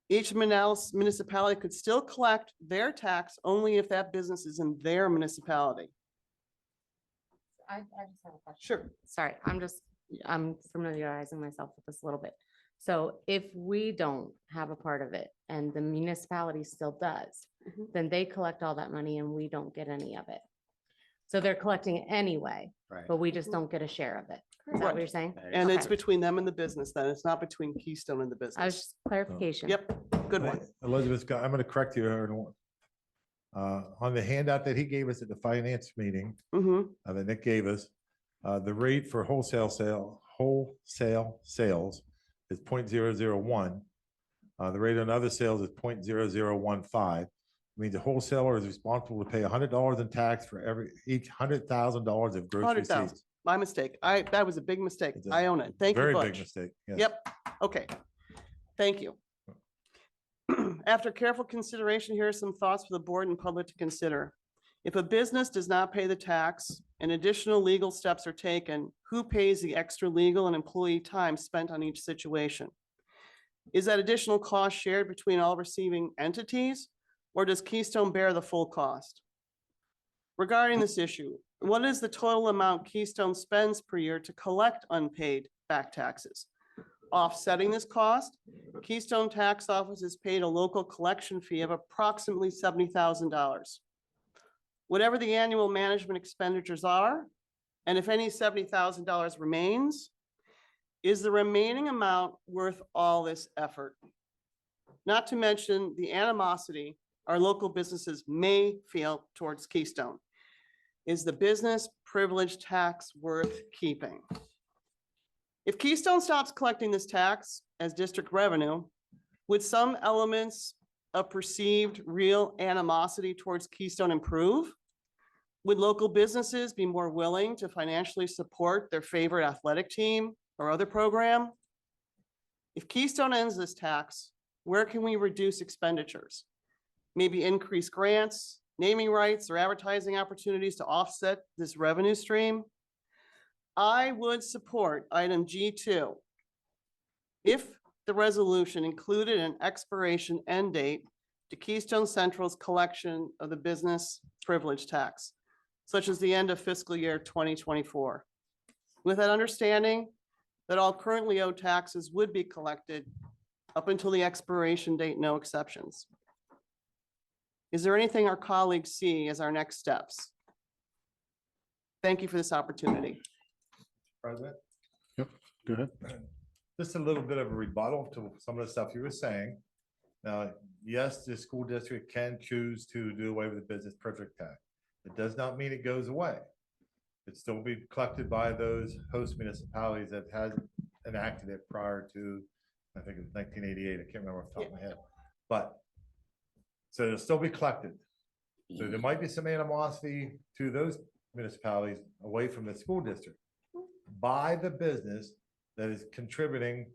each municipality could still collect their tax only if that business is in their municipality. I just have a question. Sure. Sorry, I'm familiarizing myself with this a little bit. So if we don't have a part of it and the municipality still does, Mhm. then they collect all that money and we don't get any of it. So they're collecting it anyway, but we just don't get a share of it. Is that what you're saying? And it's Okay. between them and the business then. It's not between Keystone and the I was business. just clarification. Yep, good one. Elizabeth, I'm going to correct you. On the handout that he gave us at the finance meeting, Mhm. that Nick gave us, the rate for wholesale sales is 0.001. The rate on other sales is 0.0015. Means a wholesaler is responsible to pay $100 in tax for each $100,000 of gross 100,000. receipts. My mistake. That was a big mistake. It's a I own it. Thank you, Very Butch. big mistake. yes. Yep, okay. Thank you. After careful consideration, here are some thoughts for the board and public to consider. If a business does not pay the tax and additional legal steps are taken, who pays the extra legal and employee time spent on each situation? Is that additional cost shared between all receiving entities, or does Keystone bear the full cost? Regarding this issue, what is the total amount Keystone spends per year to collect unpaid back taxes? Offsetting this cost, Keystone Tax Office is paid a local collection fee of approximately $70,000. Whatever the annual management expenditures are, and if any $70,000 remains, is the remaining amount worth all this effort? Not to mention the animosity our local businesses may feel towards Keystone. Is the business privilege tax worth keeping? If Keystone stops collecting this tax as district revenue, would some elements of perceived real animosity towards Keystone improve? Would local businesses be more willing to financially support their favorite athletic team or other program? If Keystone ends this tax, where can we reduce expenditures? Maybe increase grants, naming rights, or advertising opportunities to offset this revenue stream? I would support item G2 if the resolution included an expiration end date to Keystone Central's collection of the business privilege tax, such as the end of fiscal year 2024. With that understanding that all currently owed taxes would be collected up until the expiration date, no exceptions. Is there anything our colleagues see as our next steps? Thank you for this opportunity. President? Yep, go ahead. Just a little bit of a rebuttal to some of the stuff you were saying. Now, yes, the school district can choose to do away with the business privilege tax. It does not mean it goes away. It still be collected by those host municipalities that had enacted it prior to, I think it was 1988. I can't remember off the top of my head. But, so it'll still be collected. So there might be some animosity to those municipalities away from the school district by the business that is contributing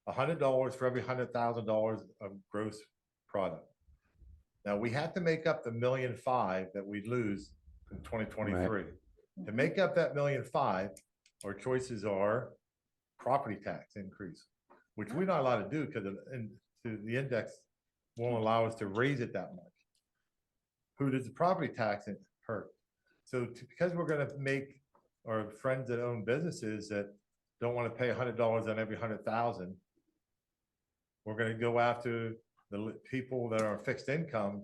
$100 for every $100,000 of gross product. Now, we have to make up the $1.5 million that we lose in 2023. To make up that $1.5 million, our choices are property tax increase, which we're not allowed to do because the index won't allow us to raise it that much. Who does the property tax hurt? So because we're going to make our friends that own businesses that don't want to pay $100 on every 100,000, we're going to go after the people that are fixed income.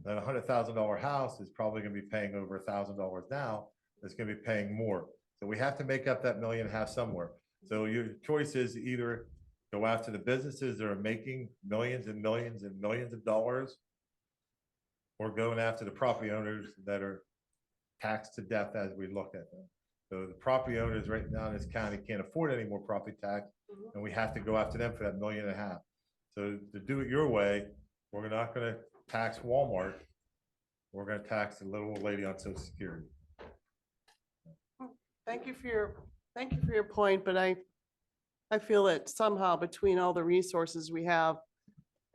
That $100,000 house is probably going to be paying over $1,000 now. It's going to be paying more. So we have to make up that $1.5 million somewhere. So your choice is either go after the businesses that are making millions and millions and millions of dollars, or going after the property owners that are taxed to death as we look at them. So the property owners right now in this county can't afford any more property tax, and we have to go after them for that $1.5 million. So to do it your way, we're not going to tax Walmart. We're going to tax the little old lady on Social Security. Thank you for your point, but I feel that somehow between all the resources we have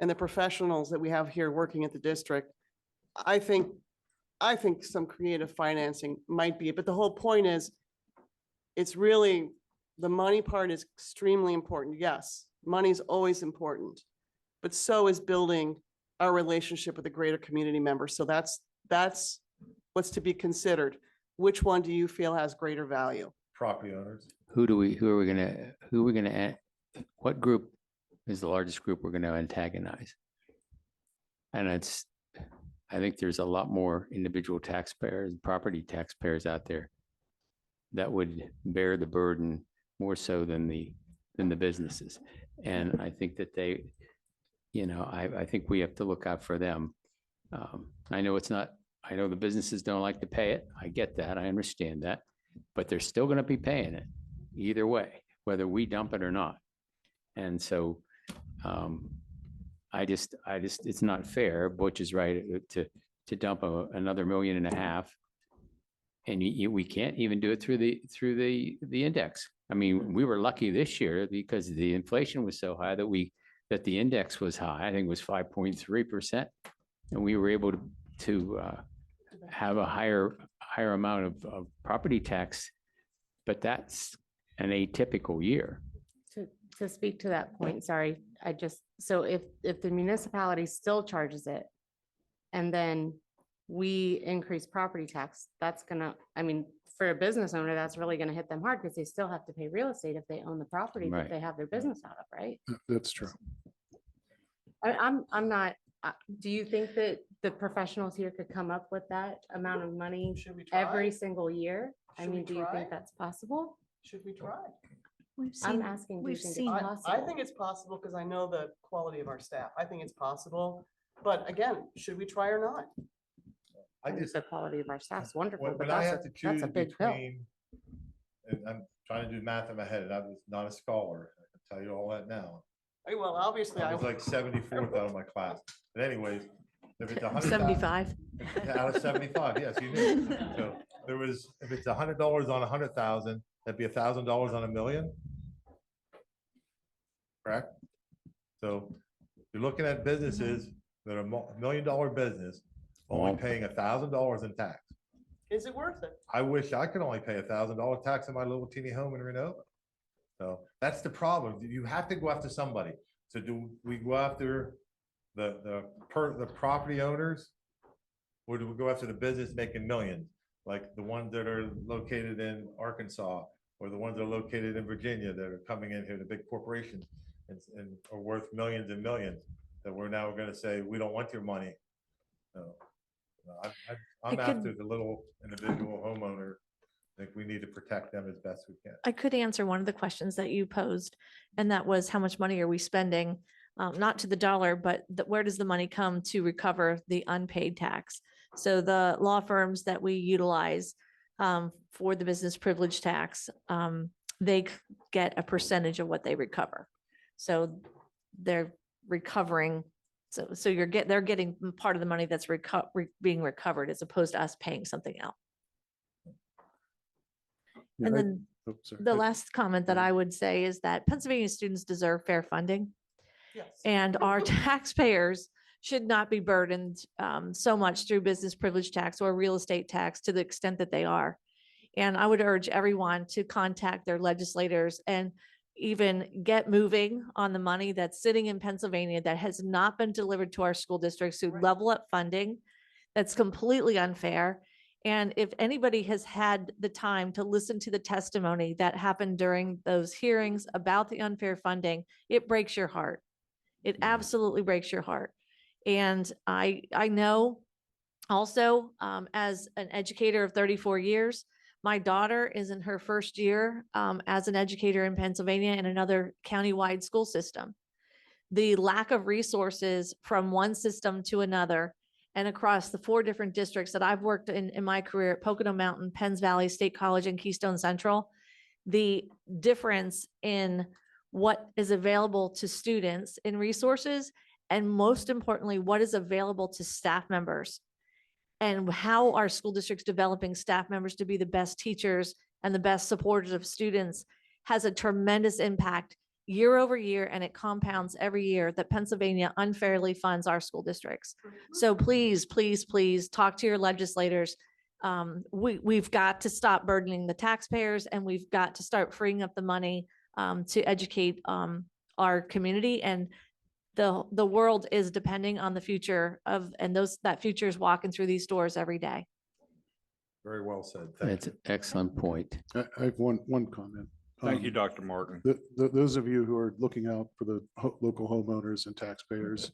and the professionals that we have here working at the district, I think some creative financing might be it. But the whole point is, it's really, the money part is extremely important. Yes, money is always important, but so is building our relationship with a greater community member. So that's what's to be considered. Which one do you feel has greater value? Property owners. who are we gonna, what group is the largest group we're gonna antagonize? And I think there's a lot more individual taxpayers, property taxpayers out there that would bear the burden more so than the businesses. And I think that they, I think we have to look out for them. I know I know the businesses don't like to pay it. I get that. I understand that, but they're still going to be paying it either way, whether we dump it or not. And so, it's not fair. Butch is right to dump another $1.5 million. And we can't even do it through the index. I mean, we were lucky this year because the inflation was so high that the index was high. I think it was 5.3%. And we were able to have a higher amount of property tax, but that's an atypical year. To speak to that point, sorry, so if the municipality still charges it and then we increase property tax, that's gonna, for a business owner, that's really gonna hit them hard because they still have to pay real estate if they own the property that Right. they have their business out of, right? That's true. I'm not, do you think that the professionals here could come up with that amount of money Should we try? every single year? Should we Do you try? think that's possible? Should we try? I'm asking, do you think it's I possible? think it's possible because I know the quality of our staff. I think it's possible. But again, should we try or not? I just, The quality of our staff's wonderful, when but I that's have to that's choose a big bill. between, and I'm trying to do math in my head, and I was not a scholar. I can tell you all that now. Well, obviously, I was like 74th out of my class. But anyways, if it's 100,000 75. out of 75, yes, you knew. So if it's $100 on 100,000, that'd be $1,000 on $1 million. Correct? So you're looking at businesses that are $1 million business, only paying $1,000 in tax. Is it worth it? I wish I could only pay $1,000 tax on my little teeny home in Renova. So that's the problem. You have to go after somebody. So do we go after the property owners? Or do we go after the business making millions? Like the ones that are located in Arkansas or the ones that are located in Virginia that are coming in here, the big corporations and are worth millions and millions that we're now going to say, we don't want your money. So I'm after the little individual homeowner. I think we need to protect them as best we can. I could answer one of the questions that you posed, and that was how much money are we spending? Not to the dollar, but where does the money come to recover the unpaid tax? So the law firms that we utilize for the business privilege tax, they get a percentage of what they recover. So they're recovering. So they're getting part of the money that's being recovered as opposed to us paying something out. Yeah, And I- then oh, sorry. the last comment that I would say is that Pennsylvania students deserve fair funding. Yes. And our taxpayers should not be burdened so much through business privilege tax or real estate tax to the extent that they are. And I would urge everyone to contact their legislators and even get moving on the money that's sitting in Pennsylvania that has not been delivered to our school districts through level up funding. That's completely unfair. And if anybody has had the time to listen to the testimony that happened during those hearings about the unfair funding, it breaks your heart. It absolutely breaks your heart. And I know also, as an educator of 34 years, my daughter is in her first year as an educator in Pennsylvania in another countywide school system. The lack of resources from one system to another and across the 4 different districts that I've worked in my career at Pocono Mountain, Penns Valley State College, and Keystone Central, the difference in what is available to students in resources, and most importantly, what is available to staff members, and how our school districts developing staff members to be the best teachers and the best supporters of students has a tremendous impact year over year, and it compounds every year that Pennsylvania unfairly funds our school districts. So please, please, please talk to your legislators. We've got to stop burdening the taxpayers, and we've got to start freeing up the money to educate our community. And the world is depending on the future of, and that future is walking through these doors every day. Very well said. That's an excellent point. I have one comment. Thank you, Um, Dr. Martin. Those of you who are looking out for the local homeowners and taxpayers,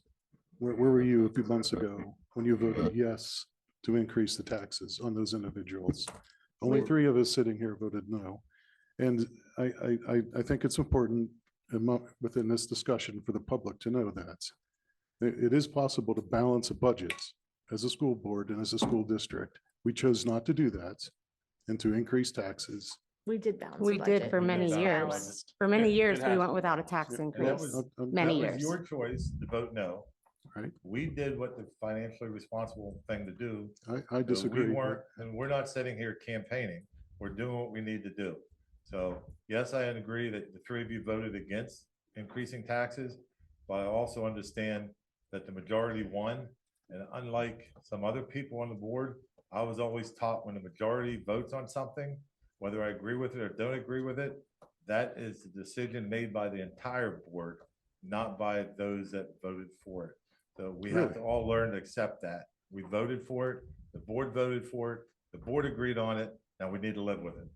where were you a few months ago when you voted yes to increase the taxes on those individuals? Only 3 of us sitting here voted no. And I think it's important within this discussion for the public to know that it is possible to balance a budget as a school board and as a school district. We chose not to do that and to increase taxes. We did balance. We the did budget. for many balance the years. budget. For many It years, has we to went be. without a tax That increase. was, Many that was years. your choice to vote no. Right. We did what the financially responsible thing to do. I So disagree. We weren't, and we're not sitting here campaigning. We're doing what we need to do. So yes, I agree that the 3 of you voted against increasing taxes, but I also understand that the majority won. And unlike some other people on the board, I was always taught when the majority votes on something, whether I agree with it or don't agree with it, that is the decision made by the entire board, not by those that voted for it. So we have to all learn to accept that. We voted for it, the board voted for it, the board agreed on it, now we need to live with it.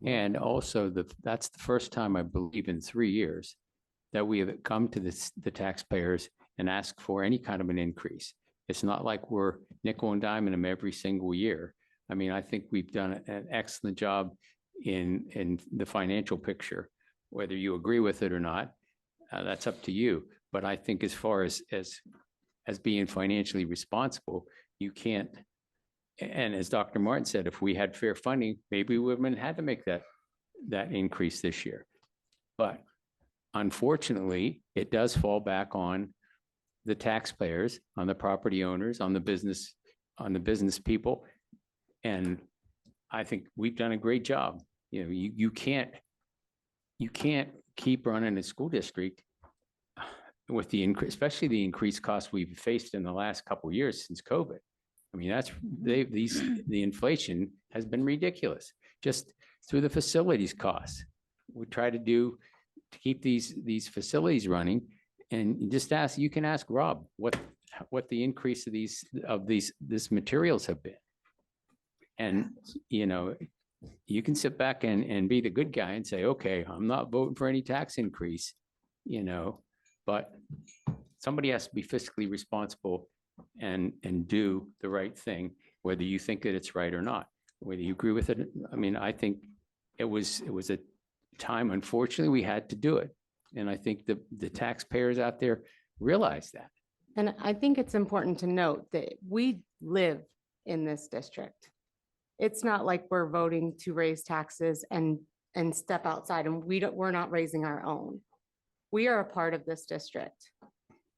And also that's the first time, I believe, in 3 years that we have come to the taxpayers and asked for any kind of an increase. It's not like we're nickel and diming them every single year. I mean, I think we've done an excellent job in the financial picture. Whether you agree with it or not, that's up to you. But I think as far as being financially responsible, you can't. And as Dr. Martin said, if we had fair funding, maybe we wouldn't have had to make that increase this year. But unfortunately, it does fall back on the taxpayers, on the property owners, on the business people. And I think we've done a great job. You know, you can't keep running a school district with the increase, especially the increased costs we've faced in the last couple of years since COVID. I mean, the inflation has been ridiculous just through the facilities costs. We try to keep these facilities running, and you can ask Rob what the increase of these materials have been. And, you know, you can sit back and be the good guy and say, okay, I'm not voting for any tax increase, you know, but somebody has to be fiscally responsible and do the right thing, whether you think that it's right or not, whether you agree with it. I mean, I think it was a time, unfortunately, we had to do it. And I think the taxpayers out there realize that. And I think it's important to note that we live in this district. It's not like we're voting to raise taxes and step outside, and we're not raising our own. We are a part of this district.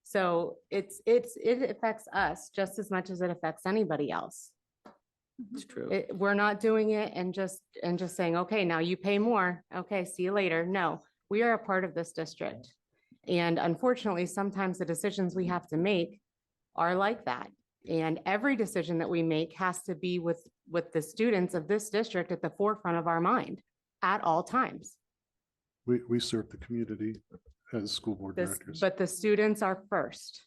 So it affects us just as much as it affects anybody else. It's true. We're not doing it and just saying, okay, now you pay more. Okay, see you later. No, we are a part of this district. And unfortunately, sometimes the decisions we have to make are like that. And every decision that we make has to be with the students of this district at the forefront of our mind at all times. We serve the community as school board directors. But the students are first.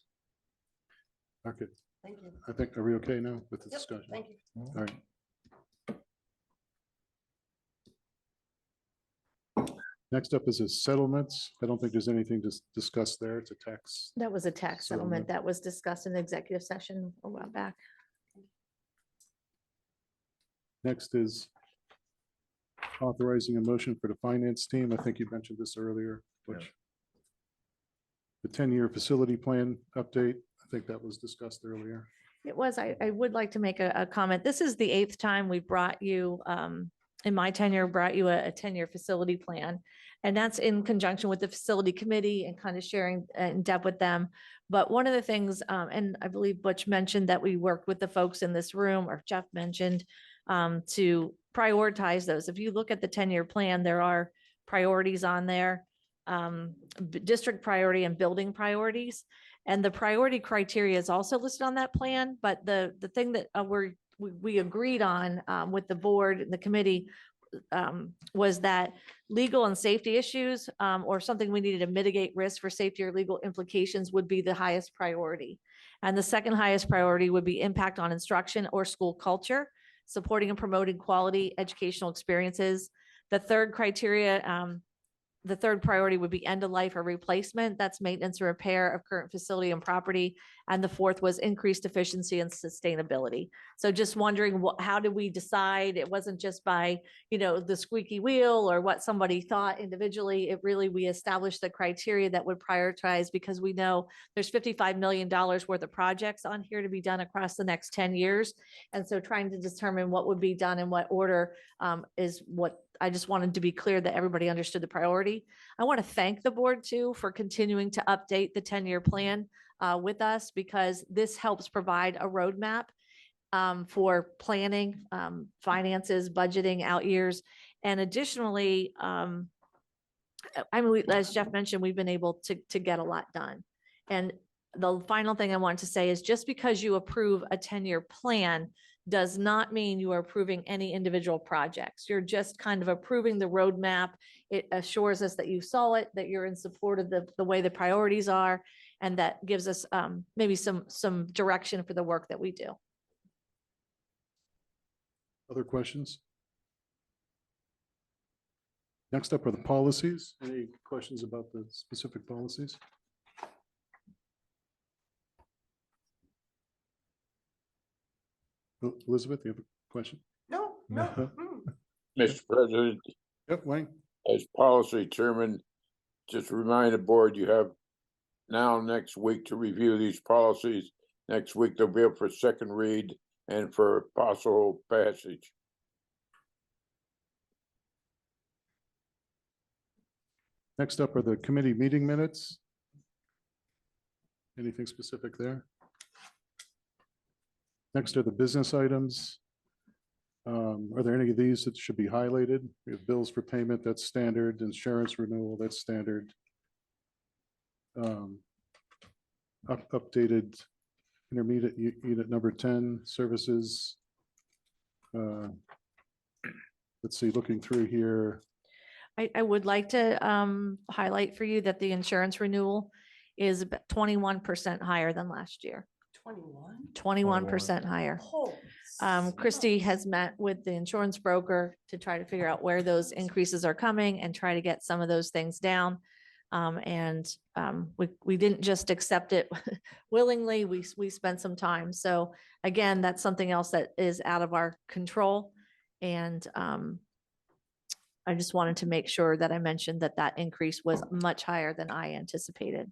Okay. Thank you. I think, are we okay now with the Yep, discussion? thank you. All right. Next up is a settlements. I don't think there's anything to discuss there. It's a tax. That was a tax Settlement. settlement that was discussed in the executive session a while back. Next is authorizing a motion for the finance team. I think you mentioned this earlier, which the 10-year facility plan update, I think that was discussed earlier. It was, I would like to make a comment. This is the 8th time we brought you, in my tenure, brought you a 10-year facility plan. And that's in conjunction with the facility committee and kind of sharing in depth with them. But one of the things, and I believe Butch mentioned that we worked with the folks in this room, or Jeff mentioned, to prioritize those. If you look at the 10-year plan, there are priorities on there, district priority and building priorities. And the priority criteria is also listed on that plan. But the thing that we agreed on with the board and the committee was that legal and safety issues or something we needed to mitigate risk for safety or legal implications would be the highest priority. And the second highest priority would be impact on instruction or school culture. supporting and promoting quality educational experiences. The third criteria, the third priority would be end of life or replacement. That's maintenance or repair of current facility and property. And the fourth was increased efficiency and sustainability. So just wondering how did we decide? It wasn't just by, the squeaky wheel or what somebody thought individually. It really, we established the criteria that would prioritize because we know there's $55 million worth of projects on here to be done across the next 10 years. And so trying to determine what would be done in what order is what I just wanted to be clear that everybody understood the priority. I want to thank the board too for continuing to update the 10-year plan with us because this helps provide a roadmap for planning, finances, budgeting out years. And additionally, as Jeff mentioned, we've been able to get a lot done. And the final thing I want to say is just because you approve a 10-year plan does not mean you are approving any individual projects. You're just kind of approving the roadmap. It assures us that you saw it, that you're in support of the way the priorities are, and that gives us maybe some direction for the work that we do. Other questions? Next up are the policies. Any questions about the specific policies? Elizabeth, you have a question? No. Mr. President, Yep, Wayne. as policy chairman, just remind the board you have now next week to review these policies. Next week they'll be up for second read and for possible passage. Next up are the committee meeting minutes. Anything specific there? Next are the business items. Are there any of these that should be highlighted? We have bills for payment, that's standard. Insurance renewal, that's standard. Updated intermediate unit number 10 services. Let's see, looking through here. I would like to highlight for you that the insurance renewal is about 21% higher than last year. 21% higher. Christy has met with the insurance broker to try to figure out where those increases are coming and try to get some of those things down. We didn't just accept it willingly. We spent some time. So again, that's something else that is out of our control. And I just wanted to make sure that I mentioned that increase was much higher than I anticipated.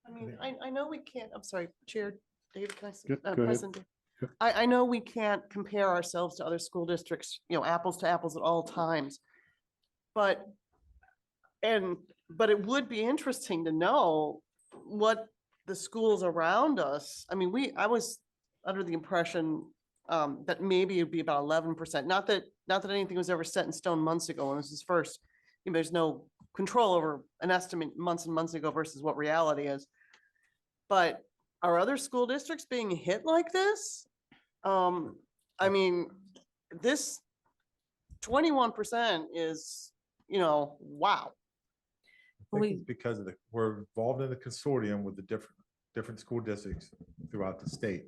I mean, I know we can't, I'm sorry, Chair David, can I say, Go ahead. President? I know we can't compare ourselves to other school districts, apples to apples at all times. But it would be interesting to know what the schools around us, I mean, I was under the impression that maybe it'd be about 11%. Not that anything was ever set in stone months ago when this was first, there's no control over an estimate months and months ago versus what reality is. But are other school districts being hit like this? I mean, this 21% is, wow. I think it's because we're involved in a consortium with the different school districts throughout the state.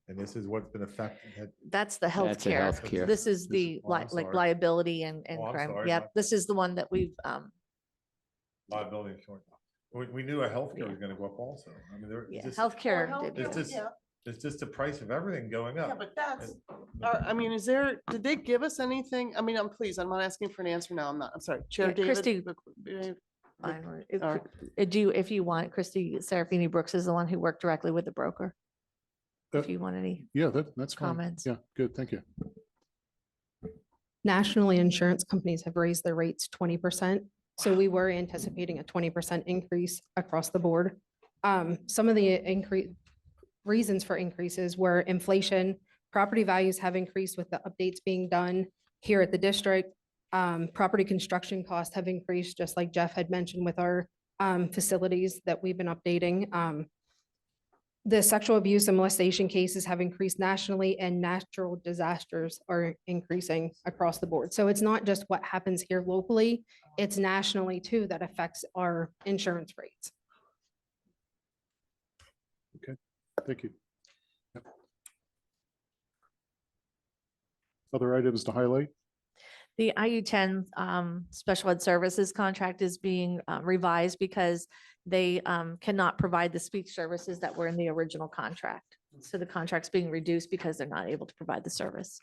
And this is what's been affected. That's the That's the healthcare. healthcare. This is the I'm like sorry. liability and Oh, I'm crime. sorry. Yep, this is the one that we've, Liability insurance. We knew our healthcare was gonna go up also. I mean, yeah, it's healthcare. it's just the price of everything going up. Yeah, but that's, I mean, did they give us anything? I mean, I'm not asking for an answer now. I'm sorry, Chair Yeah, David. Christie- Or- If you want, Christy Serafini Brooks is the one who worked directly with the broker. If you want any. Yeah, that's fine. Comments. Yeah, good, thank you. Nationally, insurance companies have raised their rates 20%. So we were anticipating a 20% increase across the board. Some of the reasons for increases were inflation, property values have increased with the updates being done here at the district. Property construction costs have increased, just like Jeff had mentioned with our facilities that we've been updating. The sexual abuse and molestation cases have increased nationally, and natural disasters are increasing across the board. So it's not just what happens here locally, it's nationally too that affects our insurance rates. Okay, thank you. Yep. Other items to highlight? The IU-10 Special Ed Services contract is being revised because they cannot provide the speech services that were in the original contract. So the contract's being reduced because they're not able to provide the service.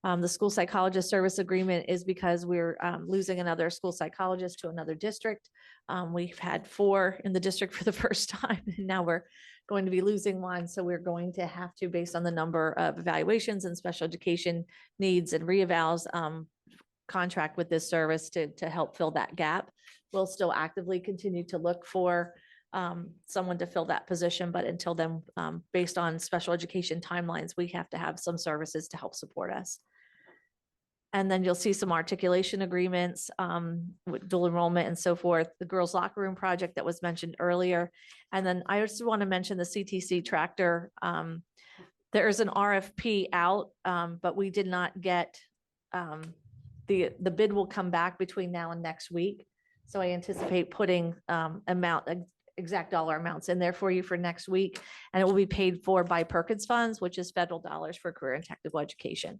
The school psychologist service agreement is because we're losing another school psychologist to another district. We've had 4 in the district for the first time, and now we're going to be losing one. So we're going to have to, based on the number of evaluations and special education needs and reevals, contract with this service to help fill that gap. We'll still actively continue to look for someone to fill that position, but until then, based on special education timelines, we have to have some services to help support us. And then you'll see some articulation agreements with dual enrollment and so forth, the girls locker room project that was mentioned earlier. And then I also want to mention the CTC tractor. There is an RFP out, but we did not get, the bid will come back between now and next week. So I anticipate putting exact dollar amounts in there for you for next week. And it will be paid for by Perkins funds, which is federal dollars for career and technical education.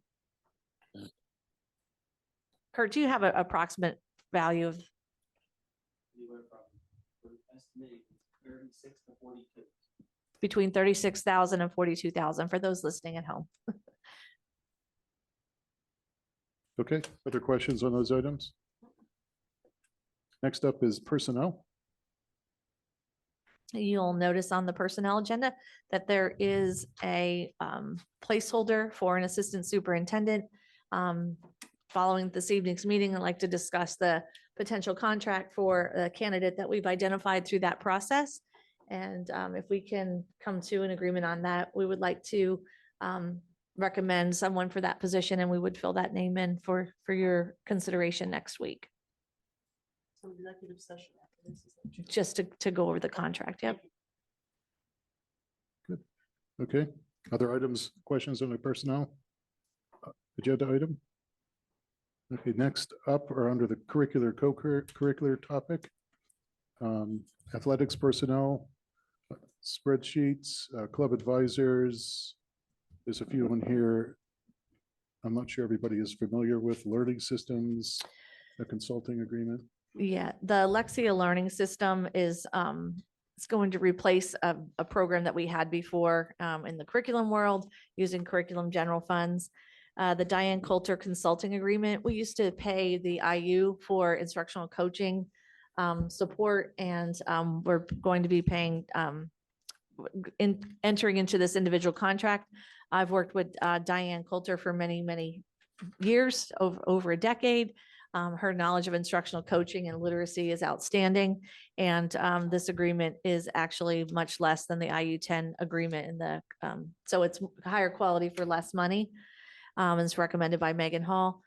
Kurt, do you have an approximate value of? Between 36,000 and 42,000 for those listening at home. Okay, other questions on those items? Next up is personnel. You'll notice on the personnel agenda that there is a placeholder for an assistant superintendent. Following this evening's meeting, I'd like to discuss the potential contract for a candidate that we've identified through that process. And if we can come to an agreement on that, we would like to recommend someone for that position, and we would fill that name in for your consideration next week. Some executive session after this, is that what you- Just to go over the contract. Yep. Good. Okay, other items, questions on the personnel? Agenda item? Okay, next up are under the curricular, co-curricular topic. Athletics personnel, spreadsheets, club advisors. There's a few in here. I'm not sure everybody is familiar with learning systems, a consulting agreement. Yeah, the Lexia Learning System is it's going to replace a program that we had before in the curriculum world using curriculum general funds. The Diane Coulter Consulting Agreement, we used to pay the IU for instructional coaching support, and we're going to be paying entering into this individual contract. I've worked with Diane Coulter for many, many years, over a decade. Her knowledge of instructional coaching and literacy is outstanding. And this agreement is actually much less than the IU-10 agreement in the, so it's higher quality for less money. And it's recommended by Megan Hall.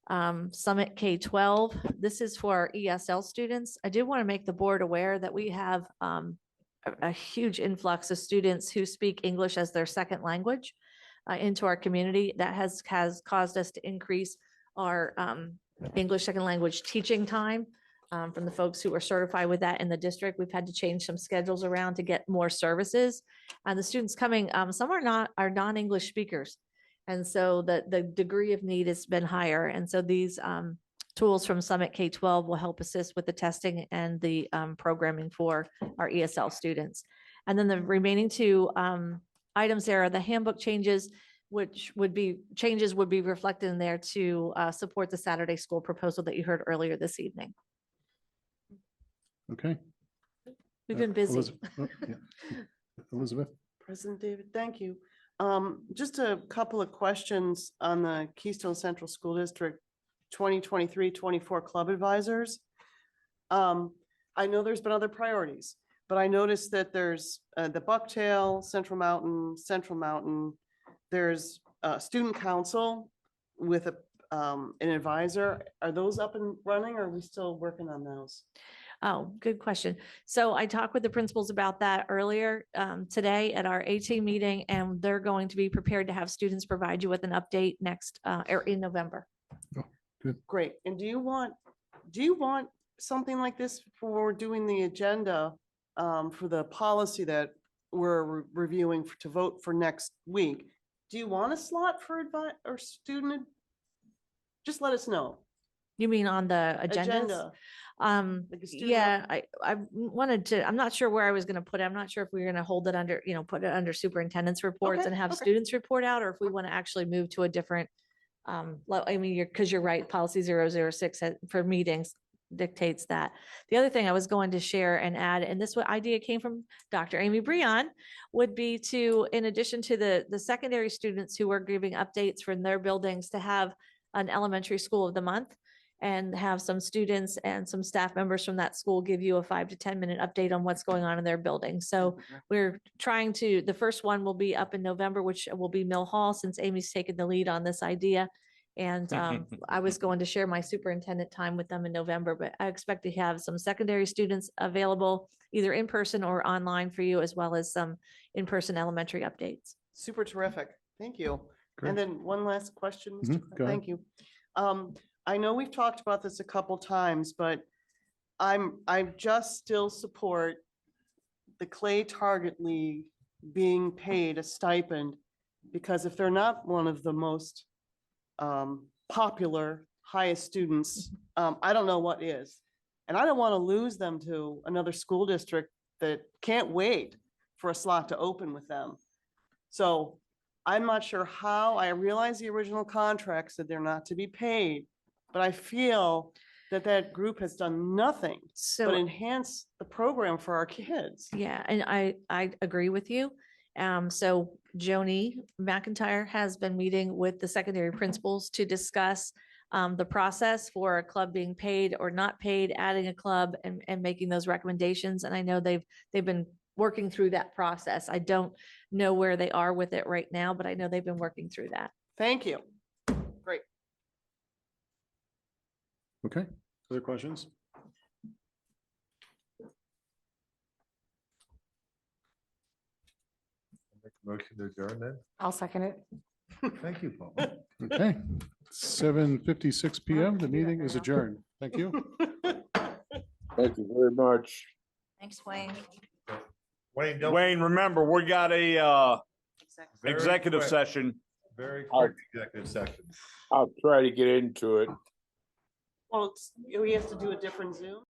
Summit K-12, this is for our ESL students. I did want to make the board aware that we have a huge influx of students who speak English as their second language into our community. That has caused us to increase our English second language teaching time from the folks who are certified with that in the district. We've had to change some schedules around to get more services. And the students coming, some are non-English speakers. And so the degree of need has been higher. And so these tools from Summit K-12 will help assist with the testing and the programming for our ESL students. And then the remaining two items there are the handbook changes, which would be reflected in there to support the Saturday school proposal that you heard earlier this evening. Okay. We've been busy. Elizabeth? President David, thank you. Just a couple of questions on the Keystone Central School District 2023-24 club advisors. I know there's been other priorities, but I noticed that there's the Bucktail, Central Mountain, there's a student council with an advisor. Are those up and running, or are we still working on those? Oh, good question. So I talked with the principals about that earlier today at our AT meeting, and they're going to be prepared to have students provide you with an update next or in November. Great. And do you want something like this for doing the agenda for the policy that we're reviewing to vote for next week? do you want a slot for advice or student? Just let us know. You mean on the agendas? Agenda. Like a student Yeah, I wanted to, I'm not sure where I was gonna put it. I'm not sure if we're gonna hold it under, put it under superintendent's reports Okay, and have okay. students report out, or if we want to actually move to a different, I mean, because you're right, policy 006 for meetings dictates that. The other thing I was going to share and add, and this idea came from Dr. Amy Breon, would be to, in addition to the secondary students who are giving updates from their buildings, to have an elementary school of the month and have some students and some staff members from that school give you a 5 to 10 minute update on what's going on in their building. So we're trying to, the first one will be up in November, which will be Mill Hall, since Amy's taken the lead on this idea. And I was going to share my superintendent time with them in November, but I expect to have some secondary students available either in person or online for you, as well as some in-person elementary updates. Super terrific. Thank you. Great. And then one last question, Mr. Mhm, Clerk. go ahead. Thank you. I know we've talked about this a couple times, but I just still support the Clay Target League being paid a stipend, because if they're not one of the most popular, highest students, I don't know what is. And I don't want to lose them to another school district that can't wait for a slot to open with them. So I'm not sure how. I realize the original contract said they're not to be paid, but I feel that that group has done nothing So- but enhance the program for our kids. Yeah, and I agree with you. So Joni McIntyre has been meeting with the secondary principals to discuss the process for a club being paid or not paid, adding a club and making those recommendations. And I know they've been working through that process. I don't know where they are with it right now, but I know they've been working through that. Thank you. Great. Okay, other questions? Motion to adjourn then? I'll second it. Thank you, Paul. Okay, 7:56 PM. The meeting is adjourned. Thank you. Thank you very much. Thanks, Wayne. Wayne, don't. Wayne, remember, we got a Very executive quick. session. Very quick executive session. I'll try to get into it. Well, we have to do a different Zoom.